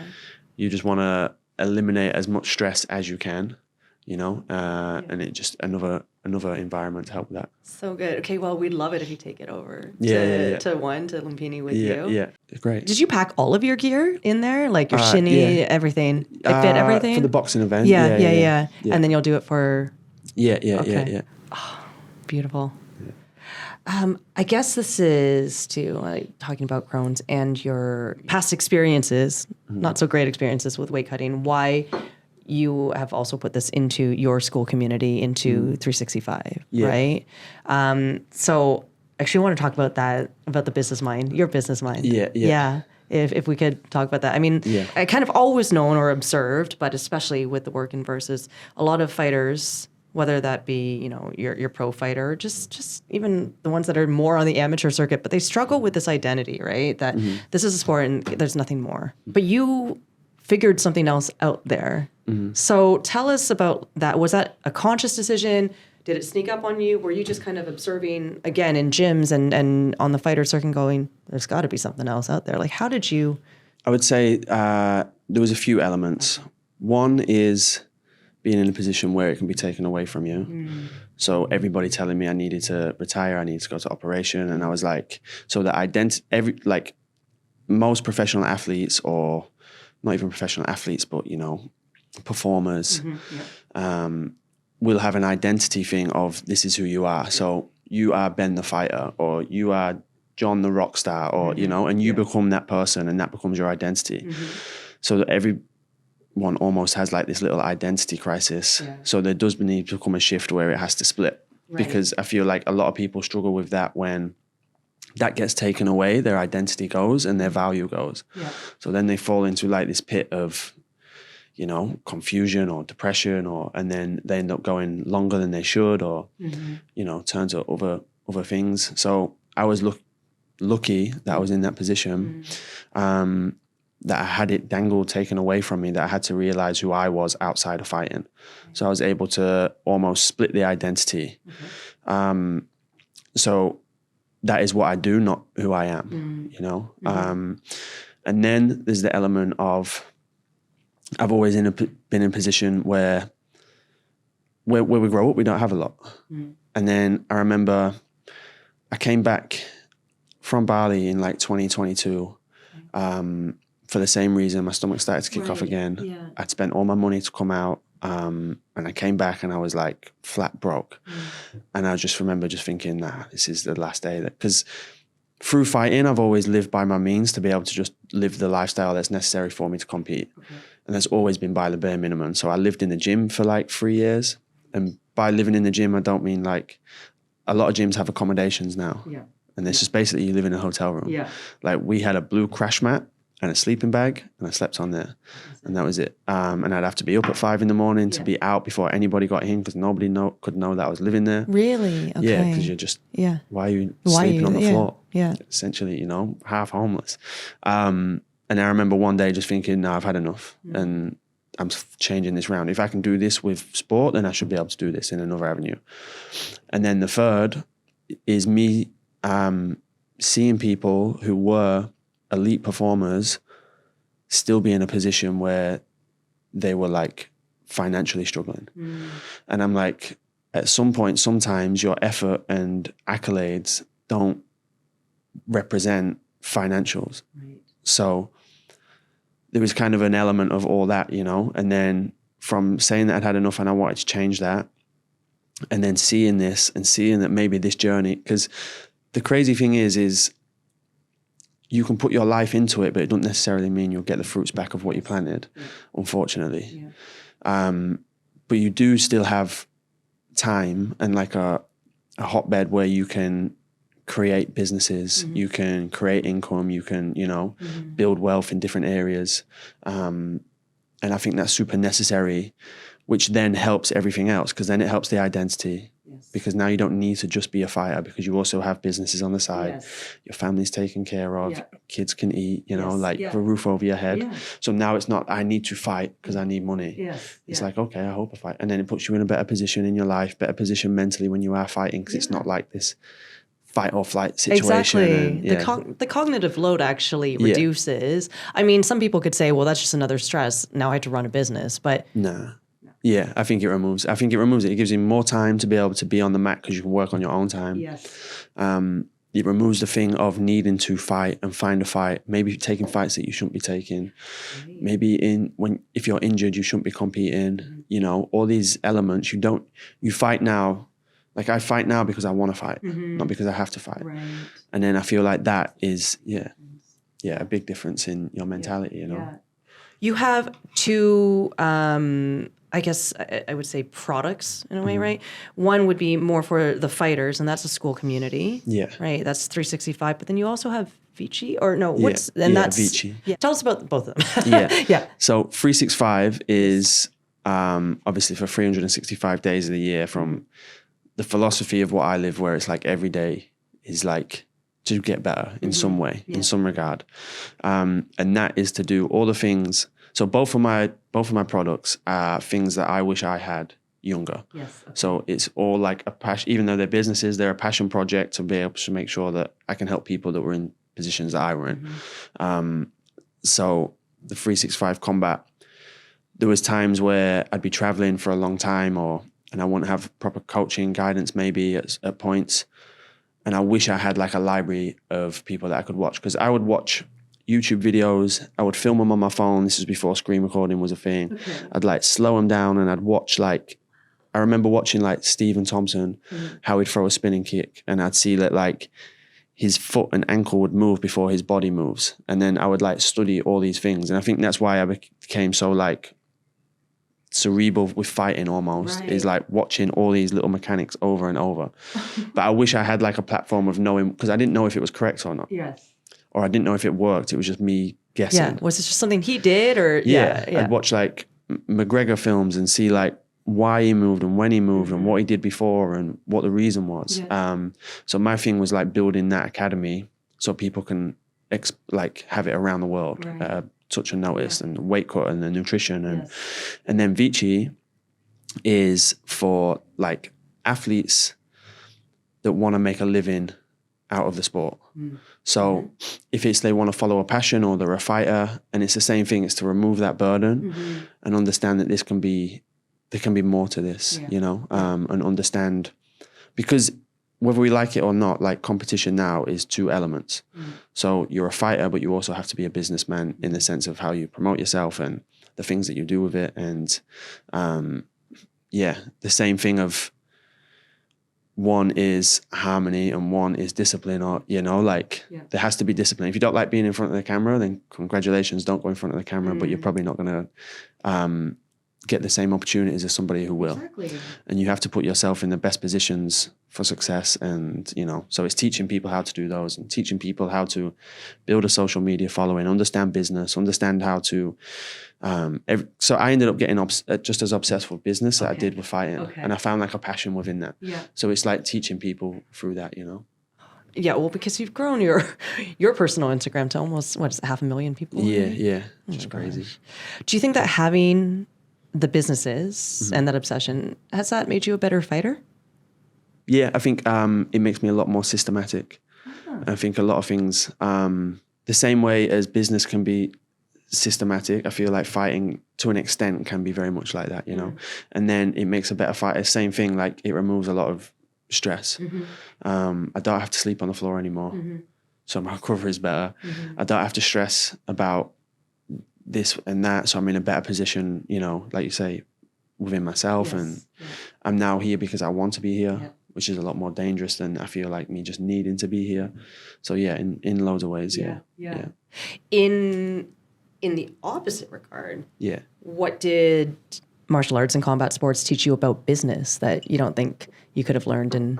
You just want to eliminate as much stress as you can, you know, and it just another environment to help with that. So good. Okay, well, we'd love it if you take it over to Lumpini with you. Yeah, great. Did you pack all of your gear in there, like your shinny, everything? It fit everything for the boxing event. Yeah. And then you'll do it for Yeah. Beautiful. I guess this is talking about Crohn's and your past experiences, not so great experiences with weight cutting, why you have also put this into your school community, into 365, right? So actually I want to talk about that, about the business mind, your business mind. Yeah. If we could talk about that. I mean, I kind of always known or observed, but especially with the work in versus, a lot of fighters, whether that be, you know, your pro fighter, just even the ones that are more on the amateur circuit, but they struggle with this identity, right? That this is a sport and there's nothing more. But you figured something else out there. So tell us about that. Was that a conscious decision? Did it sneak up on you? Were you just kind of observing, again, in gyms and on the fighter circuit going, there's got to be something else out there? Like, how did you? I would say there was a few elements. One is being in a position where it can be taken away from you. So everybody telling me I needed to retire, I needed to go to operation. And I was like, so that most professional athletes, or not even professional athletes, but, you know, performers, will have an identity thing of this is who you are. So you are Ben the fighter, or you are John the rock star, or, you know, and you become that person and that becomes your identity. So that everyone almost has like this little identity crisis. So there does need to come a shift where it has to split. Because I feel like a lot of people struggle with that. When that gets taken away, their identity goes and their value goes. So then they fall into like this pit of, you know, confusion or depression, and then they end up going longer than they should, or, you know, turn to other things. So I was lucky that I was in that position, that I had it dangled, taken away from me, that I had to realize who I was outside of fighting. So I was able to almost split the identity. So that is what I do, not who I am, you know? And then there's the element of, I've always been in a position where we grow up, we don't have a lot. And then I remember I came back from Bali in like 2022 for the same reason. My stomach started to kick off again. I'd spent all my money to come out, and I came back and I was like flat broke. And I just remember just thinking, nah, this is the last day. Because through fighting, I've always lived by my means to be able to just live the lifestyle that's necessary for me to compete. And that's always been by the bare minimum. So I lived in the gym for like 3 years. And by living in the gym, I don't mean like, a lot of gyms have accommodations now. And it's just basically you live in a hotel room. Like we had a blue crash mat and a sleeping bag, and I slept on there. And that was it. And I'd have to be up at 5 a.m. to be out before anybody got in, because nobody could know that I was living there. Really? Okay. Yeah, because you're just, why are you sleeping on the floor? Essentially, you know, half homeless. And I remember one day just thinking, no, I've had enough, and I'm changing this round. If I can do this with sport, then I should be able to do this in another avenue. And then the third is me seeing people who were elite performers still be in a position where they were like financially struggling. And I'm like, at some point, sometimes your effort and accolades don't represent financials. So there was kind of an element of all that, you know, and then from saying that I'd had enough and I wanted to change that, and then seeing this and seeing that maybe this journey, because the crazy thing is you can put your life into it, but it doesn't necessarily mean you'll get the fruits back of what you planted, unfortunately. But you do still have time and like a hotbed where you can create businesses, you can create income, you can, you know, build wealth in different areas. And I think that's super necessary, which then helps everything else, because then it helps the identity. Because now you don't need to just be a fighter, because you also have businesses on the side. Your family's taken care of, kids can eat, you know, like a roof over your head. So now it's not, I need to fight because I need money. It's like, okay, I hope I fight. And then it puts you in a better position in your life, better position mentally when you are fighting, because it's not like this fight or flight situation. Exactly. And, the cognitive load actually reduces. I mean, some people could say, well, that's just another stress. Now I have to run a business, but nah. Yeah, I think it removes it. It gives you more time to be able to be on the mat, because you can work on your own time. it removes the thing of needing to fight and find a fight, maybe taking fights that you shouldn't be taking, maybe if you're injured, you shouldn't be competing, you know, all these elements. You fight now, like I fight now because I want to fight, not because I have to fight. Right. And then I feel like that is, a big difference in your mentality, you know. Yeah. You have two, I guess I would say products in a way, right? One would be more for the fighters, and that's the school community. Yeah. Right. That's 365. But then you also have Vici, or no? That's Vici. Yeah. Tell us about both of them. Yeah. Yeah. So 365 is obviously for 365 days of the year, from the philosophy of what I live, where it's like every day is like to get better in some way, in some regard. And that is to do all the things. So both of my products are things that I wish I had younger. Yes. Okay. So it's all like a passion, even though they're businesses, they're a passion project to be able to make sure that I can help people that were in positions that I were in. So the 365 combat, there was times where I'd be traveling for a long time, and I wouldn't have proper coaching guidance maybe at points. And I wish I had like a library of people that I could watch, because I would watch YouTube videos. I would film them on my phone. This was before screen recording was a thing. Okay. I'd like slow them down, and I'd watch I remember watching like Stephen Thompson, how he'd throw a spinning kick, and I'd see that like his foot and ankle would move before his body moves. And then I would like study all these things. And I think that's why I became so like cerebral with fighting almost, is like watching all these little mechanics over and over. But I wish I had like a platform of knowing, because I didn't know if it was correct or not. Yes. Or I didn't know if it worked. It was just me guessing. Yeah. Was it just something he did, or? Yeah. I'd watch like McGregor films and see like why he moved and when he moved and what he did before and what the reason was. Yes. So my thing was like building that academy so people can like have it around the world. Right. Touch and notice, and weight cut and the nutrition, and then Vici is for like athletes that want to make a living out of the sport. So if it's they want to follow a passion, or they're a fighter, and it's the same thing, it's to remove that burden and understand that there can be more to this, you know, and understand, because whether we like it or not, like competition now is two elements. So you're a fighter, but you also have to be a businessman in the sense of how you promote yourself and the things that you do with it. And the same thing of one is harmony and one is discipline, or, you know, like there has to be discipline. If you don't like being in front of the camera, then congratulations, don't go in front of the camera, but you're probably not going to get the same opportunities as somebody who will. Exactly. And you have to put yourself in the best positions for success. And, you know, so it's teaching people how to do those, and teaching people how to build a social media following, understand business, understand how to, so I ended up getting just as obsessed with business that I did with fighting. And I found like a passion within that. Yeah. So it's like teaching people through that, you know? Yeah, well, because you've grown your personal Instagram to almost, 500,000 people? Yeah. Which is crazy. Do you think that having the businesses and that obsession, has that made you a better fighter? Yeah, I think it makes me a lot more systematic. I think a lot of things, the same way as business can be systematic, I feel like fighting to an extent can be very much like that, you know. And then it makes a better fighter. Same thing, like it removes a lot of stress. I don't have to sleep on the floor anymore, so my recovery is better. I don't have to stress about this and that, so I'm in a better position, you know, like you say, within myself. And I'm now here because I want to be here, which is a lot more dangerous than I feel like me just needing to be here. So in loads of ways, yeah. In the opposite regard, what did martial arts and combat sports teach you about business that you don't think you could have learned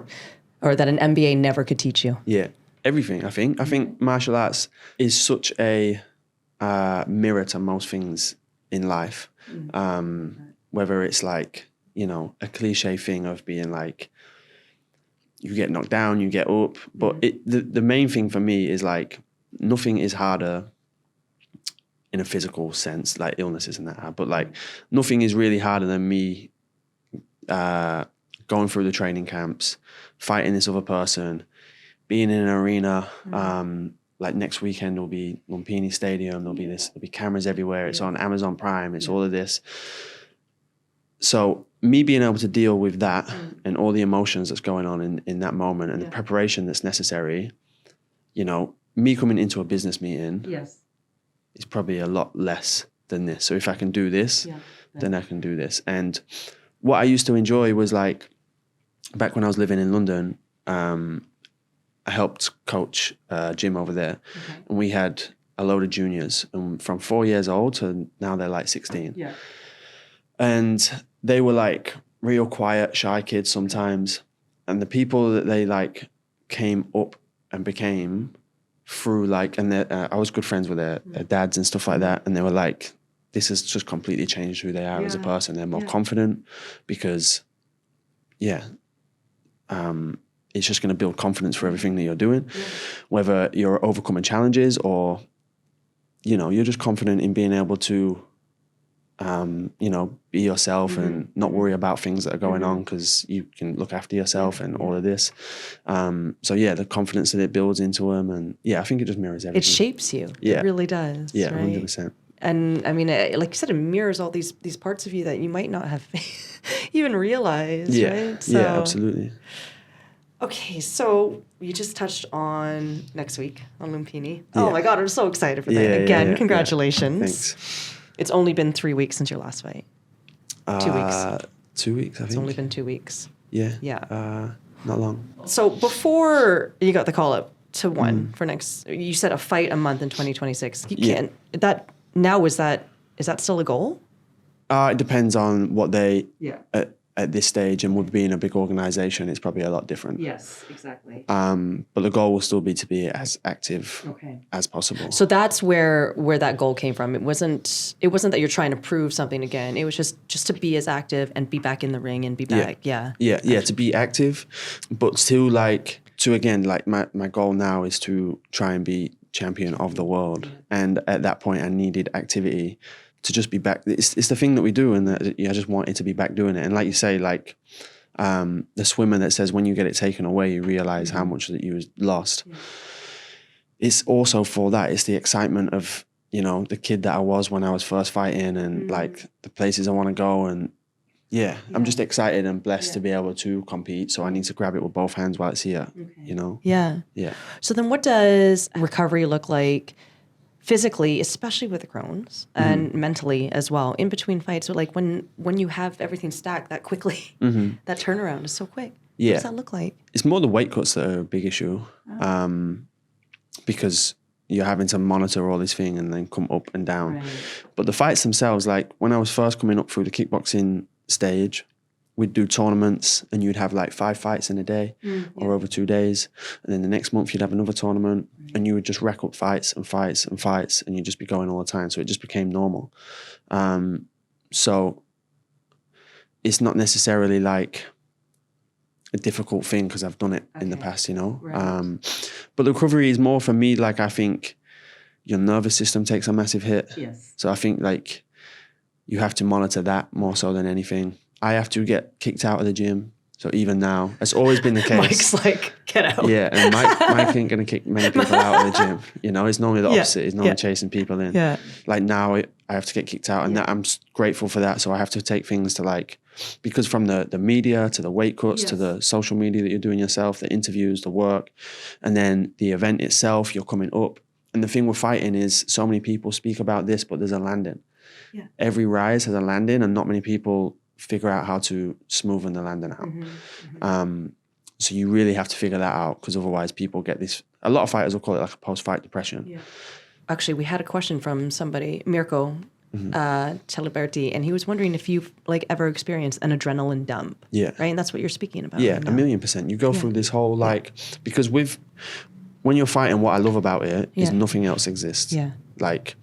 or that an MBA never could teach you? Yeah, everything, I think. I think martial arts is such a mirror to most things in life. Whether it's like, you know, a cliche thing of being like, you get knocked down, you get up. But the main thing for me is like, nothing is harder in a physical sense, like illness isn't that hard, but like nothing is really harder than me going through the training camps, fighting this other person, being in an arena. Like next weekend will be Lumpini Stadium, there'll be cameras everywhere, it's on Amazon Prime, it's all of this. So me being able to deal with that and all the emotions that's going on in that moment and the preparation that's necessary, you know, me coming into a business meeting is probably a lot less than this. So if I can do this, then I can do this. And what I used to enjoy was like, back when I was living in London, I helped coach a gym over there. And we had a load of juniors, and from 4 years old to now they're like 16. And they were like real quiet, shy kids sometimes. And the people that they like came up and became through like, and I was good friends with their dads and stuff like that. And they were like, this has just completely changed who they are as a person. They're more confident because, it's just going to build confidence for everything that you're doing. Whether you're overcoming challenges or, you know, you're just confident in being able to, you know, be yourself and not worry about things that are going on because you can look after yourself and all of this. So yeah, the confidence that it builds into them, and I think it just mirrors everything. It shapes you. It really does. Yeah, right? 100%. And I mean, like you said, it mirrors all these parts of you that you might not have even realized, right? So, yeah, absolutely. Okay, so you just touched on next week on Lumpini. Oh my God, I'm so excited for that. Again, congratulations. Thanks. It's only been 3 weeks since your last fight. 2 weeks. 2 weeks, I think. It's only been 2 weeks. Yeah. Not long. So before you got the call up to one for next, you said a fight a month in 2026. You can't, is that still a goal? It depends on what they, at this stage, and would be in a big organization, it's probably a lot different. Yes, exactly. But the goal will still be to be as active as possible. So that's where that goal came from. It wasn't that you're trying to prove something again. It was just to be as active and be back in the ring and be back. To be active, but still my goal now is to try and be champion of the world. And at that point, I needed activity to just be back. It's the thing that we do, and that I just wanted to be back doing it. And like you say, like the swimmer that says when you get it taken away, you realize how much that you lost. It's also for that. It's the excitement of, you know, the kid that I was when I was first fighting, and like the places I want to go. And I'm just excited and blessed to be able to compete. So I need to grab it with both hands while it's here, you know? Yeah. So then what does recovery look like physically, especially with the Crohn's, and mentally as well, in between fights? So like when you have everything stacked that quickly, that turnaround is so quick. What does that look like? It's more the weight cuts that are a big issue, because you're having to monitor all this thing and then come up and down. Right. But the fights themselves, like when I was first coming up through the kickboxing stage, we'd do tournaments and you'd have like 5 fights in a day or over 2 days. And then the next month you'd have another tournament and you would just rack up fights and fights and fights, and you'd just be going all the time. So it just became normal. So it's not necessarily like a difficult thing because I've done it in the past, you know. Right. But the recovery is more for me, like I think your nervous system takes a massive hit. Yes. So I think like you have to monitor that more so than anything. I have to get kicked out of the gym. So even now, it's always been the case. Mike's like, get out. Yeah, and Mike ain't going to kick many people out of the gym. You know, it's normally the opposite. He's normally chasing people in. Yeah. Like now I have to get kicked out, and that I'm grateful for that. So I have to take things to like, because from the media to the weight cuts to the social media that you're doing yourself, the interviews, the work, and then the event itself, you're coming up. And the thing with fighting is so many people speak about this, but there's a landing. Yeah. Every rise has a landing, and not many people figure out how to smoothen the landing out. So you really have to figure that out, because otherwise people get this, a lot of fighters will call it like a post-fight depression. Yeah. Actually, we had a question from somebody, Mirko Celiberti, and he was wondering if you've like ever experienced an adrenaline dump. Yeah. Right? And that's what you're speaking about. Yeah, right 1,000,000%. You go through this whole like, because when you're fighting, what I love about it is nothing else exists. Yeah. Like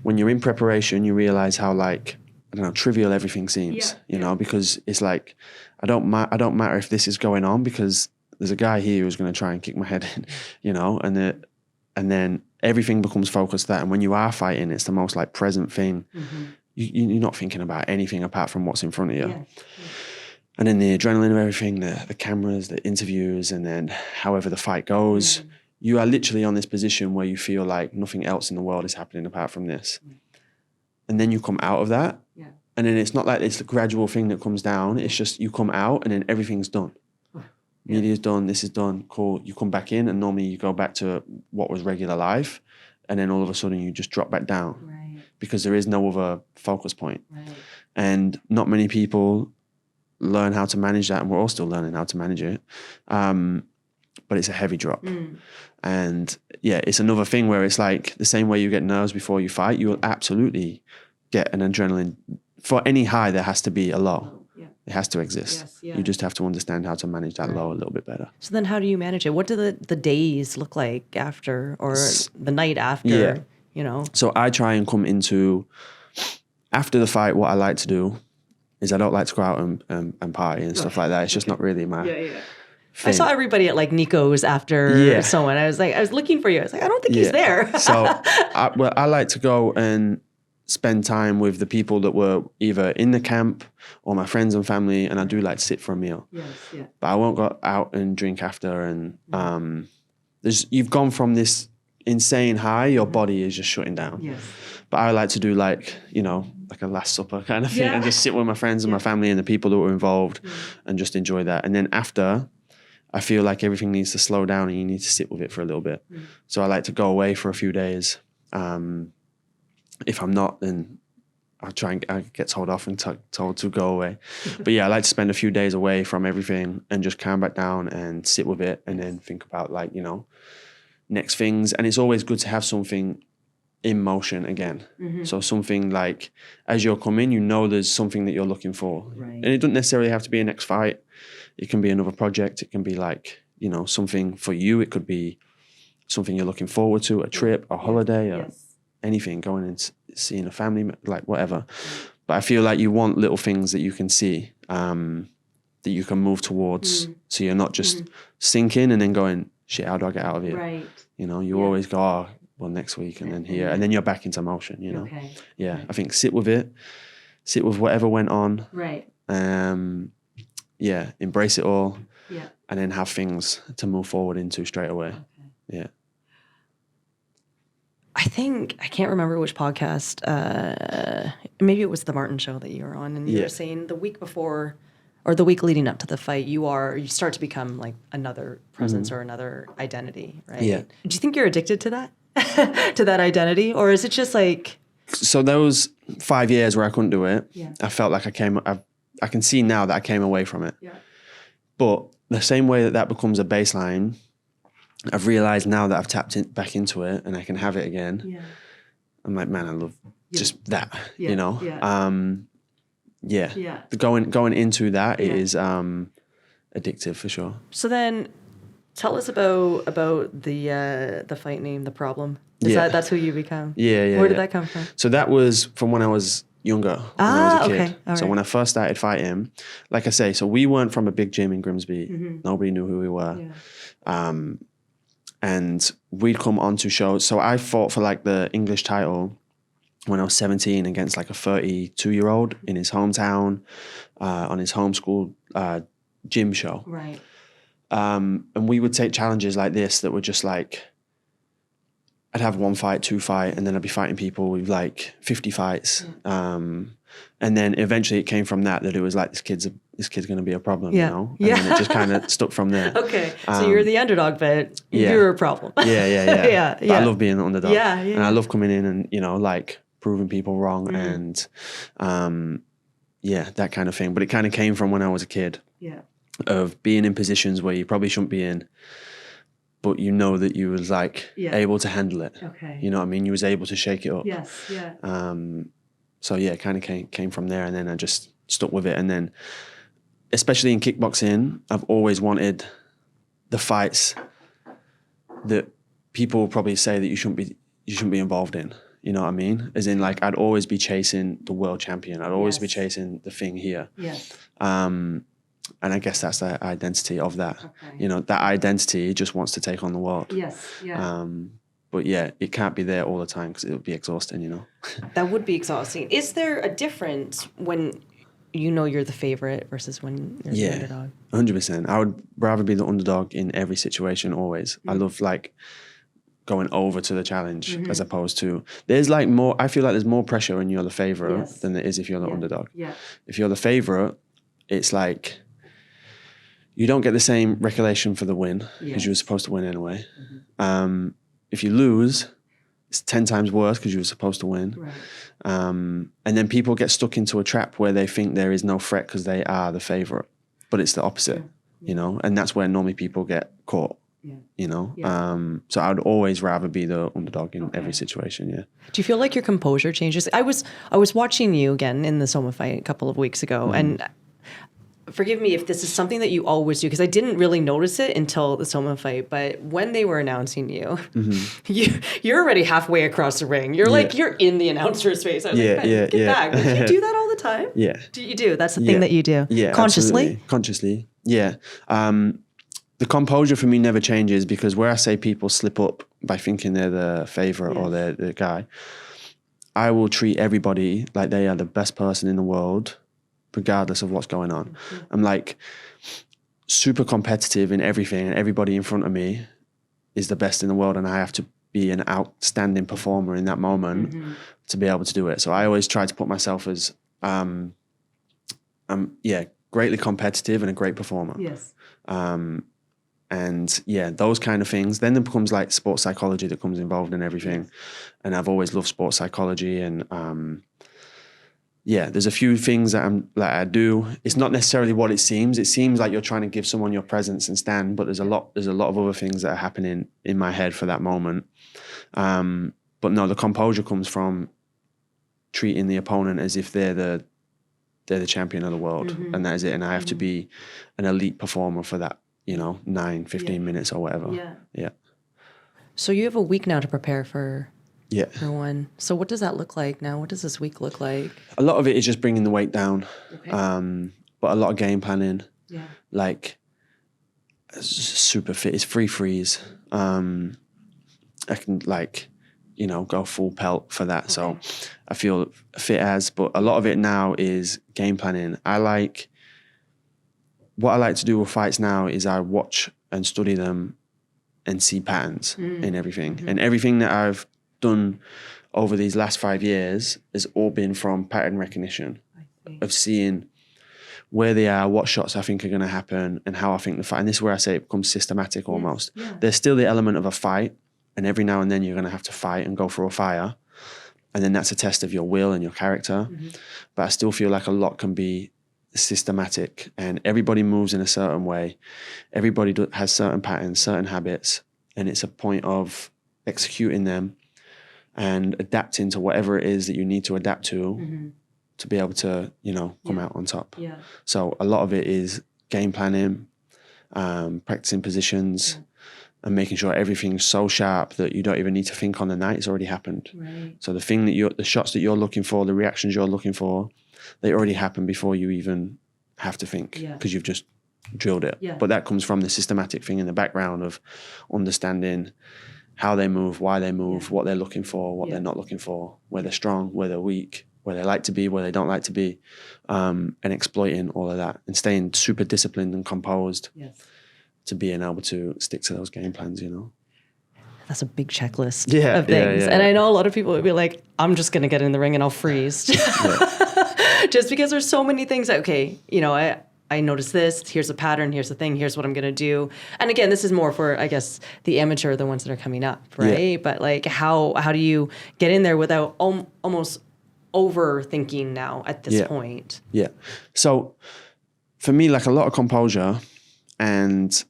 when you're in preparation, you realize how like, I don't know, trivial everything seems, you know, because it's like, I don't matter if this is going on, because there's a guy here who's going to try and kick my head in, you know, and then everything becomes focused that. And when you are fighting, it's the most like present thing. You're not thinking about anything apart from what's in front of you. Yeah. And then the adrenaline of everything, the cameras, the interviews, and then however the fight goes, you are literally on this position where you feel like nothing else in the world is happening apart from this. And then you come out of that And then it's not like it's the gradual thing that comes down. It's just you come out and then everything's done. Media's done, this is done, cool. You come back in and normally you go back to what was regular life, and then all of a sudden you just drop back down because there is no other focus point. And not many people learn how to manage that, and we're all still learning how to manage it. But it's a heavy drop. And yeah, it's another thing where it's like the same way you get nerves before you fight, you will absolutely get an adrenaline. For any high, there has to be a low. It has to exist. You just have to understand how to manage that low a little bit better. So then how do you manage it? What do the days look like after, or the night after, you know? So I try and come into, after the fight, what I like to do is I don't like to go out and party and stuff like that. It's just not really my thing. I saw everybody at like Nico's after someone. I was looking for you. I was like, I don't think he's there. So I like to go and spend time with the people that were either in the camp or my friends and family, and I do like to sit for a meal. But I won't go out and drink after. And you've gone from this insane high, your body is just shutting down. But I like to do like a Last Supper kind of thing, and just sit with my friends and my family and the people that were involved and just enjoy that. And then after, I feel like everything needs to slow down and you need to sit with it for a little bit. So I like to go away for a few days. If I'm not, then I get told off and told to go away. But yeah, I like to spend a few days away from everything and just calm back down and sit with it and then think about next things. And it's always good to have something in motion again. So something like, as you're coming, there's something that you're looking for. And it doesn't necessarily have to be a next fight. It can be another project. It can be like, something for you. It could be something you're looking forward to, a trip, a holiday, or anything, going and seeing a family, like whatever. But I feel like you want little things that you can see, that you can move towards. So you're not just sinking and then going, shit, how do I get out of here? You always go, oh, well, next week and then here. And then you're back into motion, I think sit with it, sit with whatever went on. Embrace it all. And then have things to move forward into straight away. I can't remember which podcast, maybe it was the Martin show that you were on, and you were saying the week before or the week leading up to the fight, you start to become like another presence or another identity, right? Do you think you're addicted to that, to that identity, or is it just like? So those 5 years where I couldn't do it, I felt like I can see now that I came away from it. But the same way that becomes a baseline, I've realized now that I've tapped back into it and I can have it again. I'm like, man, I love just that, Going into that is addictive for sure. So then tell us about the fight name, The Problem. That's who you become? Where did that come from? So that was from when I was younger, when I was a kid. So when I first started fighting, like I say, so we weren't from a big gym in Grimsby. Nobody knew who we were. And we'd come onto shows. So I fought for like the English title when I was 17 against like a 32-year-old in his hometown, on his homeschool gym show. And we would take challenges like this that were just like, I'd have 1 fight, 2 fight, and then I'd be fighting people with like 50 fights. And then eventually it came from that it was like, this kid's going to be a problem, And then it just kind of stuck from there. So you're the underdog, but you're a problem. But I love being the underdog. And I love coming in and, like proving people wrong and, that kind of thing. But it kind of came from when I was a kid of being in positions where you probably shouldn't be in, but that you was like able to handle it. You know what I mean? You was able to shake it up. So it kind of came from there, and then I just stuck with it. And then, especially in kickboxing, I've always wanted the fights that people probably say that you shouldn't be involved in. You know what I mean? As in, like, I'd always be chasing the world champion. I'd always be chasing the thing here. And I guess that's the identity of that. That identity just wants to take on the world. But it can't be there all the time because it would be exhausting, That would be exhausting. Is there a difference when you're the favorite versus when you're the underdog? 100%. I would rather be the underdog in every situation always. I love, like, going over to the challenge as opposed to there's like more. I feel like there's more pressure when you're the favorite than there is if you're the underdog. Yeah. If you're the favorite, it's like you don't get the same recollection for the win because you were supposed to win anyway. If you lose, it's 10 times worse because you were supposed to win. Right. And then people get stuck into a trap where they think there is no threat because they are the favorite, but it's the opposite, you know, and that's where normally people get caught. You know, so I would always rather be the underdog in every situation. Yeah. Do you feel like your composure changes? I was watching you again in the Soma fight a couple of weeks ago, and forgive me if this is something that you always do because I didn't really notice it until the Soma fight. But when they were announcing you, you're already halfway across the ring. You're like you're in the announcer's face. I was like, Ben, get back. Would you do that all the time? Yeah. Do you do? That's the thing that you do. Yeah. Consciously. Absolutely. Consciously. Yeah. The composure for me never changes because where I say people slip up by thinking they're the favorite or they're the guy, I will treat everybody like they are the best person in the world, regardless of what's going on. I'm like super competitive in everything, and everybody in front of me is the best in the world, and I have to be an outstanding performer in that moment to be able to do it. So I always try to put myself as, greatly competitive and a great performer. Yes. And yeah, those kind of things. Then there becomes like sports psychology that comes involved in everything. And I've always loved sports psychology. And there's a few things that I do. It's not necessarily what it seems. It seems like you're trying to give someone your presence and stand, but there's a lot of other things that are happening in my head for that moment. But no, the composure comes from treating the opponent as if they're the champion of the world, and that is it. And I have to be an elite performer for that, 15 minutes or whatever. Yeah. So you have a week now to prepare for Yeah. one. So what does that look like now? What does this week look like? A lot of it is just bringing the weight down, but a lot of game planning. Yeah. Like super fit. It's free freeze. I can go full pelt for that. So I feel fit but a lot of it now is game planning. What I like to do with fights now is I watch and study them and see patterns in everything. And everything that I've done over these last 5 years has all been from pattern recognition of seeing where they are, what shots I think are going to happen, and how I think the fight. And this is where I say it becomes systematic almost. Yeah. There's still the element of a fight, and every now and then you're going to have to fight and go through a fire. And then that's a test of your will and your character. But I still feel like a lot can be systematic, and everybody moves in a certain way. Everybody has certain patterns, certain habits, and it's a point of executing them and adapting to whatever it is that you need to adapt to be able to, come out on top. Yeah. So a lot of it is game planning, practicing positions, and making sure everything's so sharp that you don't even need to think on the night. It's already happened. Right. So the shots that you're looking for, the reactions you're looking for, they already happen before you even have to think, because you've just drilled it. Yeah. But that comes from the systematic thing in the background of understanding how they move, why they move, what they're looking for, what they're not looking for, where they're strong, where they're weak, where they like to be, where they don't like to be, and exploiting all of that and staying super disciplined and composed to being able to stick to those game plans, That's a big checklist of things. And I know a lot of people would be like, I'm just going to get in the ring and I'll freeze. Just because there's so many things that, I noticed this, here's a pattern, here's the thing, here's what I'm going to do. And again, this is more for, I guess, the amateur, the ones that are coming up, right? Yeah. But like, how do you get in there without almost overthinking now at this point? Yeah. So for me, like a lot of composure and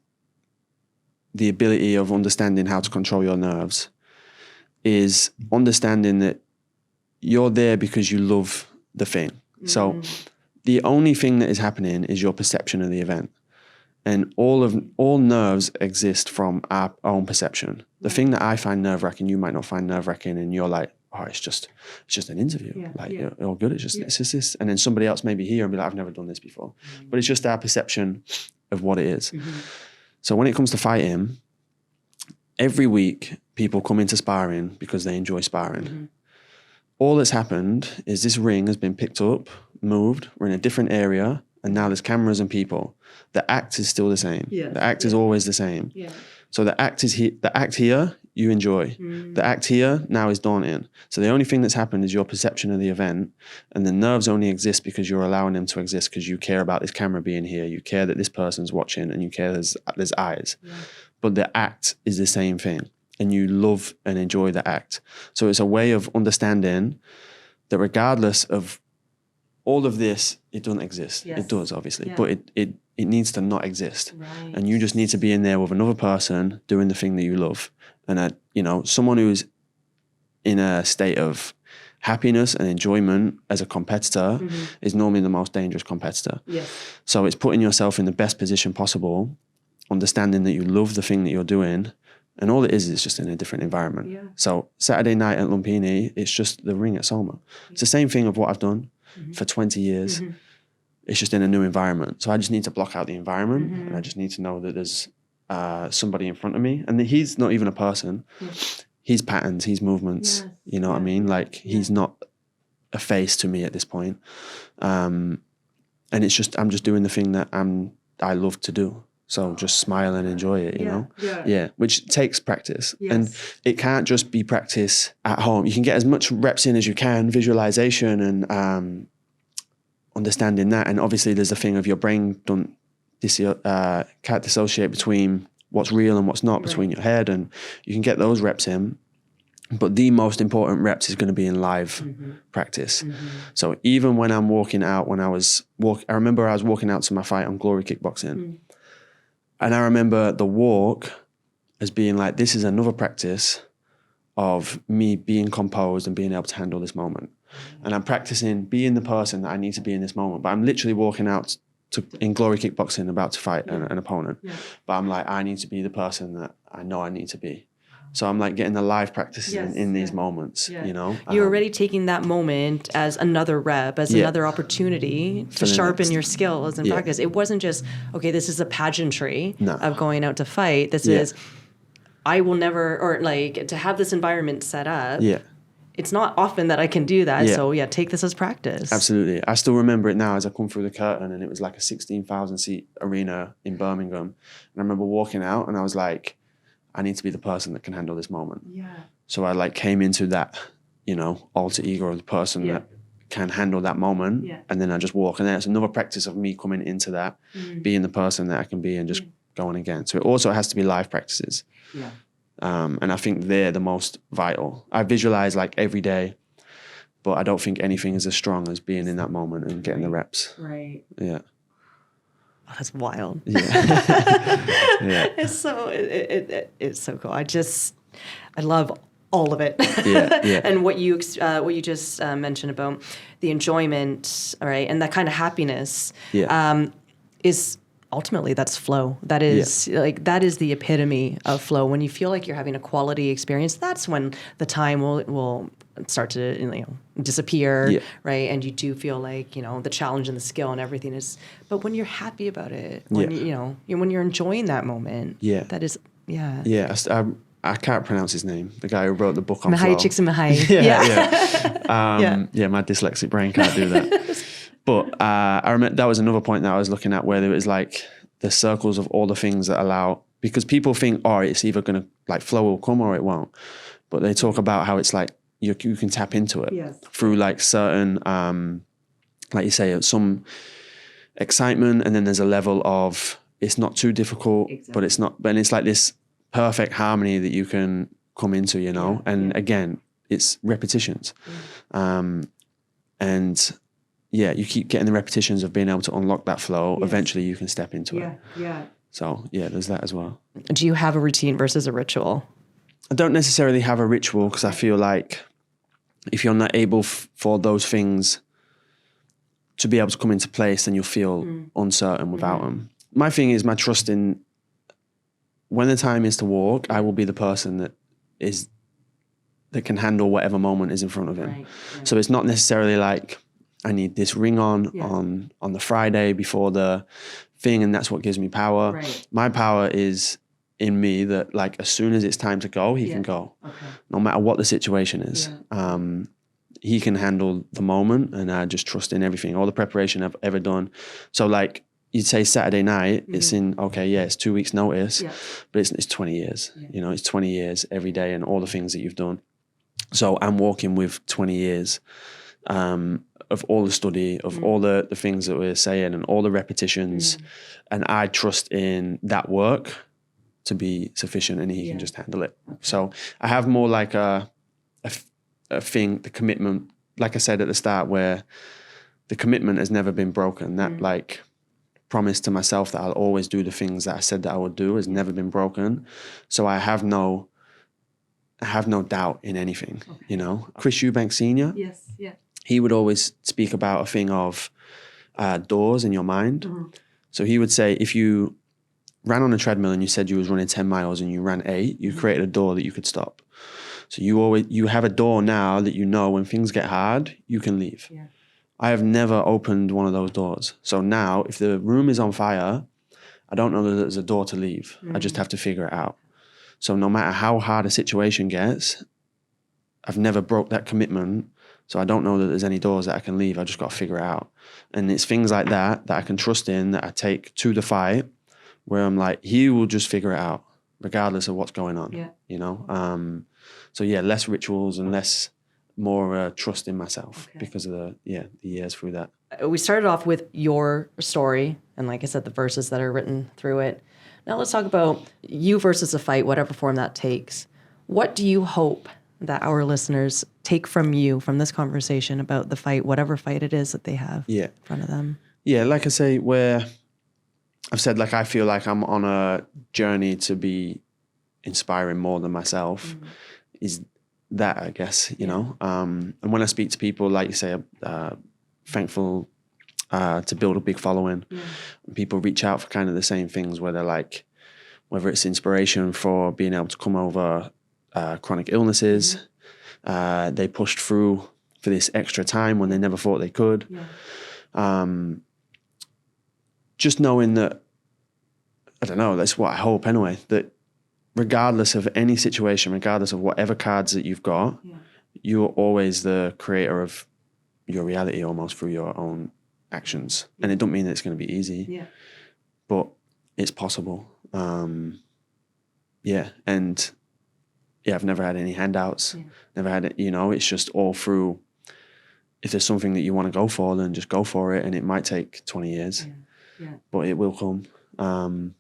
the ability of understanding how to control your nerves is understanding that you're there because you love the thing. So the only thing that is happening is your perception of the event. And all nerves exist from our own perception. The thing that I find nerve-wracking, you might not find nerve-wracking, and you're like, oh, it's just an interview. You're all good. It's just this. And then somebody else may be here and be like, I've never done this before. But it's just our perception of what it is. So when it comes to fighting, every week people come into sparring because they enjoy sparring. All that's happened is this ring has been picked up, moved, we're in a different area, and now there's cameras and people. The act is still the same. The act is always the same. So the act is the act here you enjoy. The act here now is daunting. So the only thing that's happened is your perception of the event, and the nerves only exist because you're allowing them to exist because you care about this camera being here, you care that this person's watching, and you care there's eyes. Yeah. But the act is the same thing, and you love and enjoy the act. So it's a way of understanding that regardless of all of this, it doesn't exist. Yes. It does, obviously, but it needs to not exist. Right. And you just need to be in there with another person doing the thing that you love. And, someone who's in a state of happiness and enjoyment as a competitor is normally the most dangerous competitor. Yes. So it's putting yourself in the best position possible, understanding that you love the thing that you're doing, and all it is just in a different environment. Yeah. So Saturday night at Lumpini, it's just the ring at Soma. It's the same thing of what I've done for 20 years. It's just in a new environment. So I just need to block out the environment, and I just need to know that there's somebody in front of me, and that he's not even a person. He's patterns, he's movements. You know what I mean? Like he's not a face to me at this point. And it's just, I'm just doing the thing that I love to do. So just smile and enjoy it, you know? Yeah. Which takes practice. Yes. And it can't just be practice at home. You can get as much reps in as you can, visualization and understanding that. And obviously there's a thing of your brain can't dissociate between what's real and what's not between your head. And you can get those reps in. But the most important reps is going to be in live practice. So even when I'm walking out, I remember I was walking out to my fight on Glory Kickboxing. And I remember the walk as being like, this is another practice of me being composed and being able to handle this moment. And I'm practicing being the person that I need to be in this moment. But I'm literally walking out in Glory Kickboxing about to fight an opponent. Yeah. But I'm like, I need to be the person that I know I need to be. So I'm like getting the live practices in these moments, you know. You're already taking that moment as another rep, as another opportunity to sharpen your skills and practice. It wasn't just, okay, this is a pageantry of going out to fight. This is, I will never, or like to have this environment set up. Yeah. It's not often that I can do that. Yeah. So take this as practice. Absolutely. I still remember it now as I come through the curtain, and it was like a 16,000 seat arena in Birmingham. And I remember walking out and I was like, I need to be the person that can handle this moment. Yeah. So I like came into that, alter ego of the person that can handle that moment. Yeah. And then I just walk. And then it's another practice of me coming into that, being the person that I can be and just going again. So it also has to be live practices. Yeah. And I think they're the most vital. I visualize like every day, but I don't think anything is as strong as being in that moment and getting the reps. Right. Yeah. Oh, that's wild. Yeah. Yeah. It's so cool. I love all of it. Yeah. And what you just mentioned about the enjoyment, all right, and that kind of happiness is ultimately that's flow. That is that is the epitome of flow. When you feel like you're having a quality experience, that's when the time will start to disappear, right? And you do feel like the challenge and the skill and everything is. But when you're happy about it, when when you're enjoying that moment, that is I can't pronounce his name. The guy who wrote the book on Mahai flow. Csikszentmihalyi. My dyslexic brain can't do that. But I remember that was another point that I was looking at, where there was like the circles of all the things that allow, because people think, it's either going to like flow will come or it won't. But they talk about how it's like you can tap into it through like certain, like you say, some excitement, and then there's a level of it's not too difficult, but it's not, but it's like this perfect harmony that you can come into, and again, it's repetitions. And you keep getting the repetitions of being able to unlock that flow. Yes. Eventually you can step into it. Yeah. So there's that as well. Do you have a routine versus a ritual? I don't necessarily have a ritual, because I feel like if you're not able for those things to be able to come into place, then you'll feel uncertain without them. My thing is my trust in when the time is to walk, I will be the person that can handle whatever moment is in front of him. Right. Yeah. So it's not necessarily like I need this ring on the Friday before the thing, and that's what gives me power. Right. My power is in me, that like as soon as it's time to go, he can go. Okay. No matter what the situation is. Yeah. He can handle the moment, and I just trust in everything, all the preparation I've ever done. So like, you'd say Saturday night, it's in, okay, yeah, it's 2 weeks notice, Yeah. but it's 20 years, you know, it's 20 years every day and all the things that you've done. So I'm walking with 20 years of all the study, of all the things that we're saying and all the repetitions. And I trust in that work to be sufficient and he can just handle it. Okay. So I have more like a thing, the commitment, like I said at the start, where the commitment has never been broken. That like promise to myself that I'll always do the things that I said that I would do has never been broken. So I have no doubt in anything, you know. Chris Eubank Sr., Yes, yeah. he would always speak about a thing of doors in your mind. So he would say, if you ran on a treadmill and you said you was running 10 miles and you ran 8, you created a door that you could stop. So you have a door now that you know when things get hard, you can leave. Yeah. I have never opened one of those doors. So now if the room is on fire, I don't know that there's a door to leave. I just have to figure it out. So no matter how hard a situation gets, I've never broke that commitment. So I don't know that there's any doors that I can leave. I just got to figure it out. And it's things like that I can trust in, that I take to the fight, where I'm like, he will just figure it out regardless of what's going on, you know? So yeah, less rituals and more trust in myself because of the years through that. We started off with your story and, like I said, the verses that are written through it. Now let's talk about you versus a fight, whatever form that takes. What do you hope that our listeners take from you, from this conversation about the fight, whatever fight it is that they have in front of them? Yeah, like I say, where I've said, like, I feel like I'm on a journey to be inspiring more than myself, is that, I guess, you know. And when I speak to people, like you say, thankful to build a big following. And people reach out for kind of the same things, where they're like, whether it's inspiration for being able to come over chronic illnesses, they pushed through for this extra time when they never thought they could. Just knowing that, I don't know, that's what I hope anyway, that regardless of any situation, regardless of whatever cards that you've got, you're always the creator of your reality almost through your own actions. And it don't mean that it's going to be easy, but it's possible. And I've never had any handouts, never had it, you know, it's just all through, if there's something that you want to go for, then just go for it. And it might take 20 years, but it will come.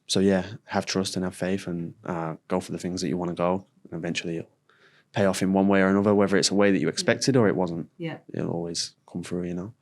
So yeah, have trust and have faith and go for the things that you want to go, and eventually it'll pay off in one way or another, whether it's a way that you expected or it wasn't. It'll always come through, you know.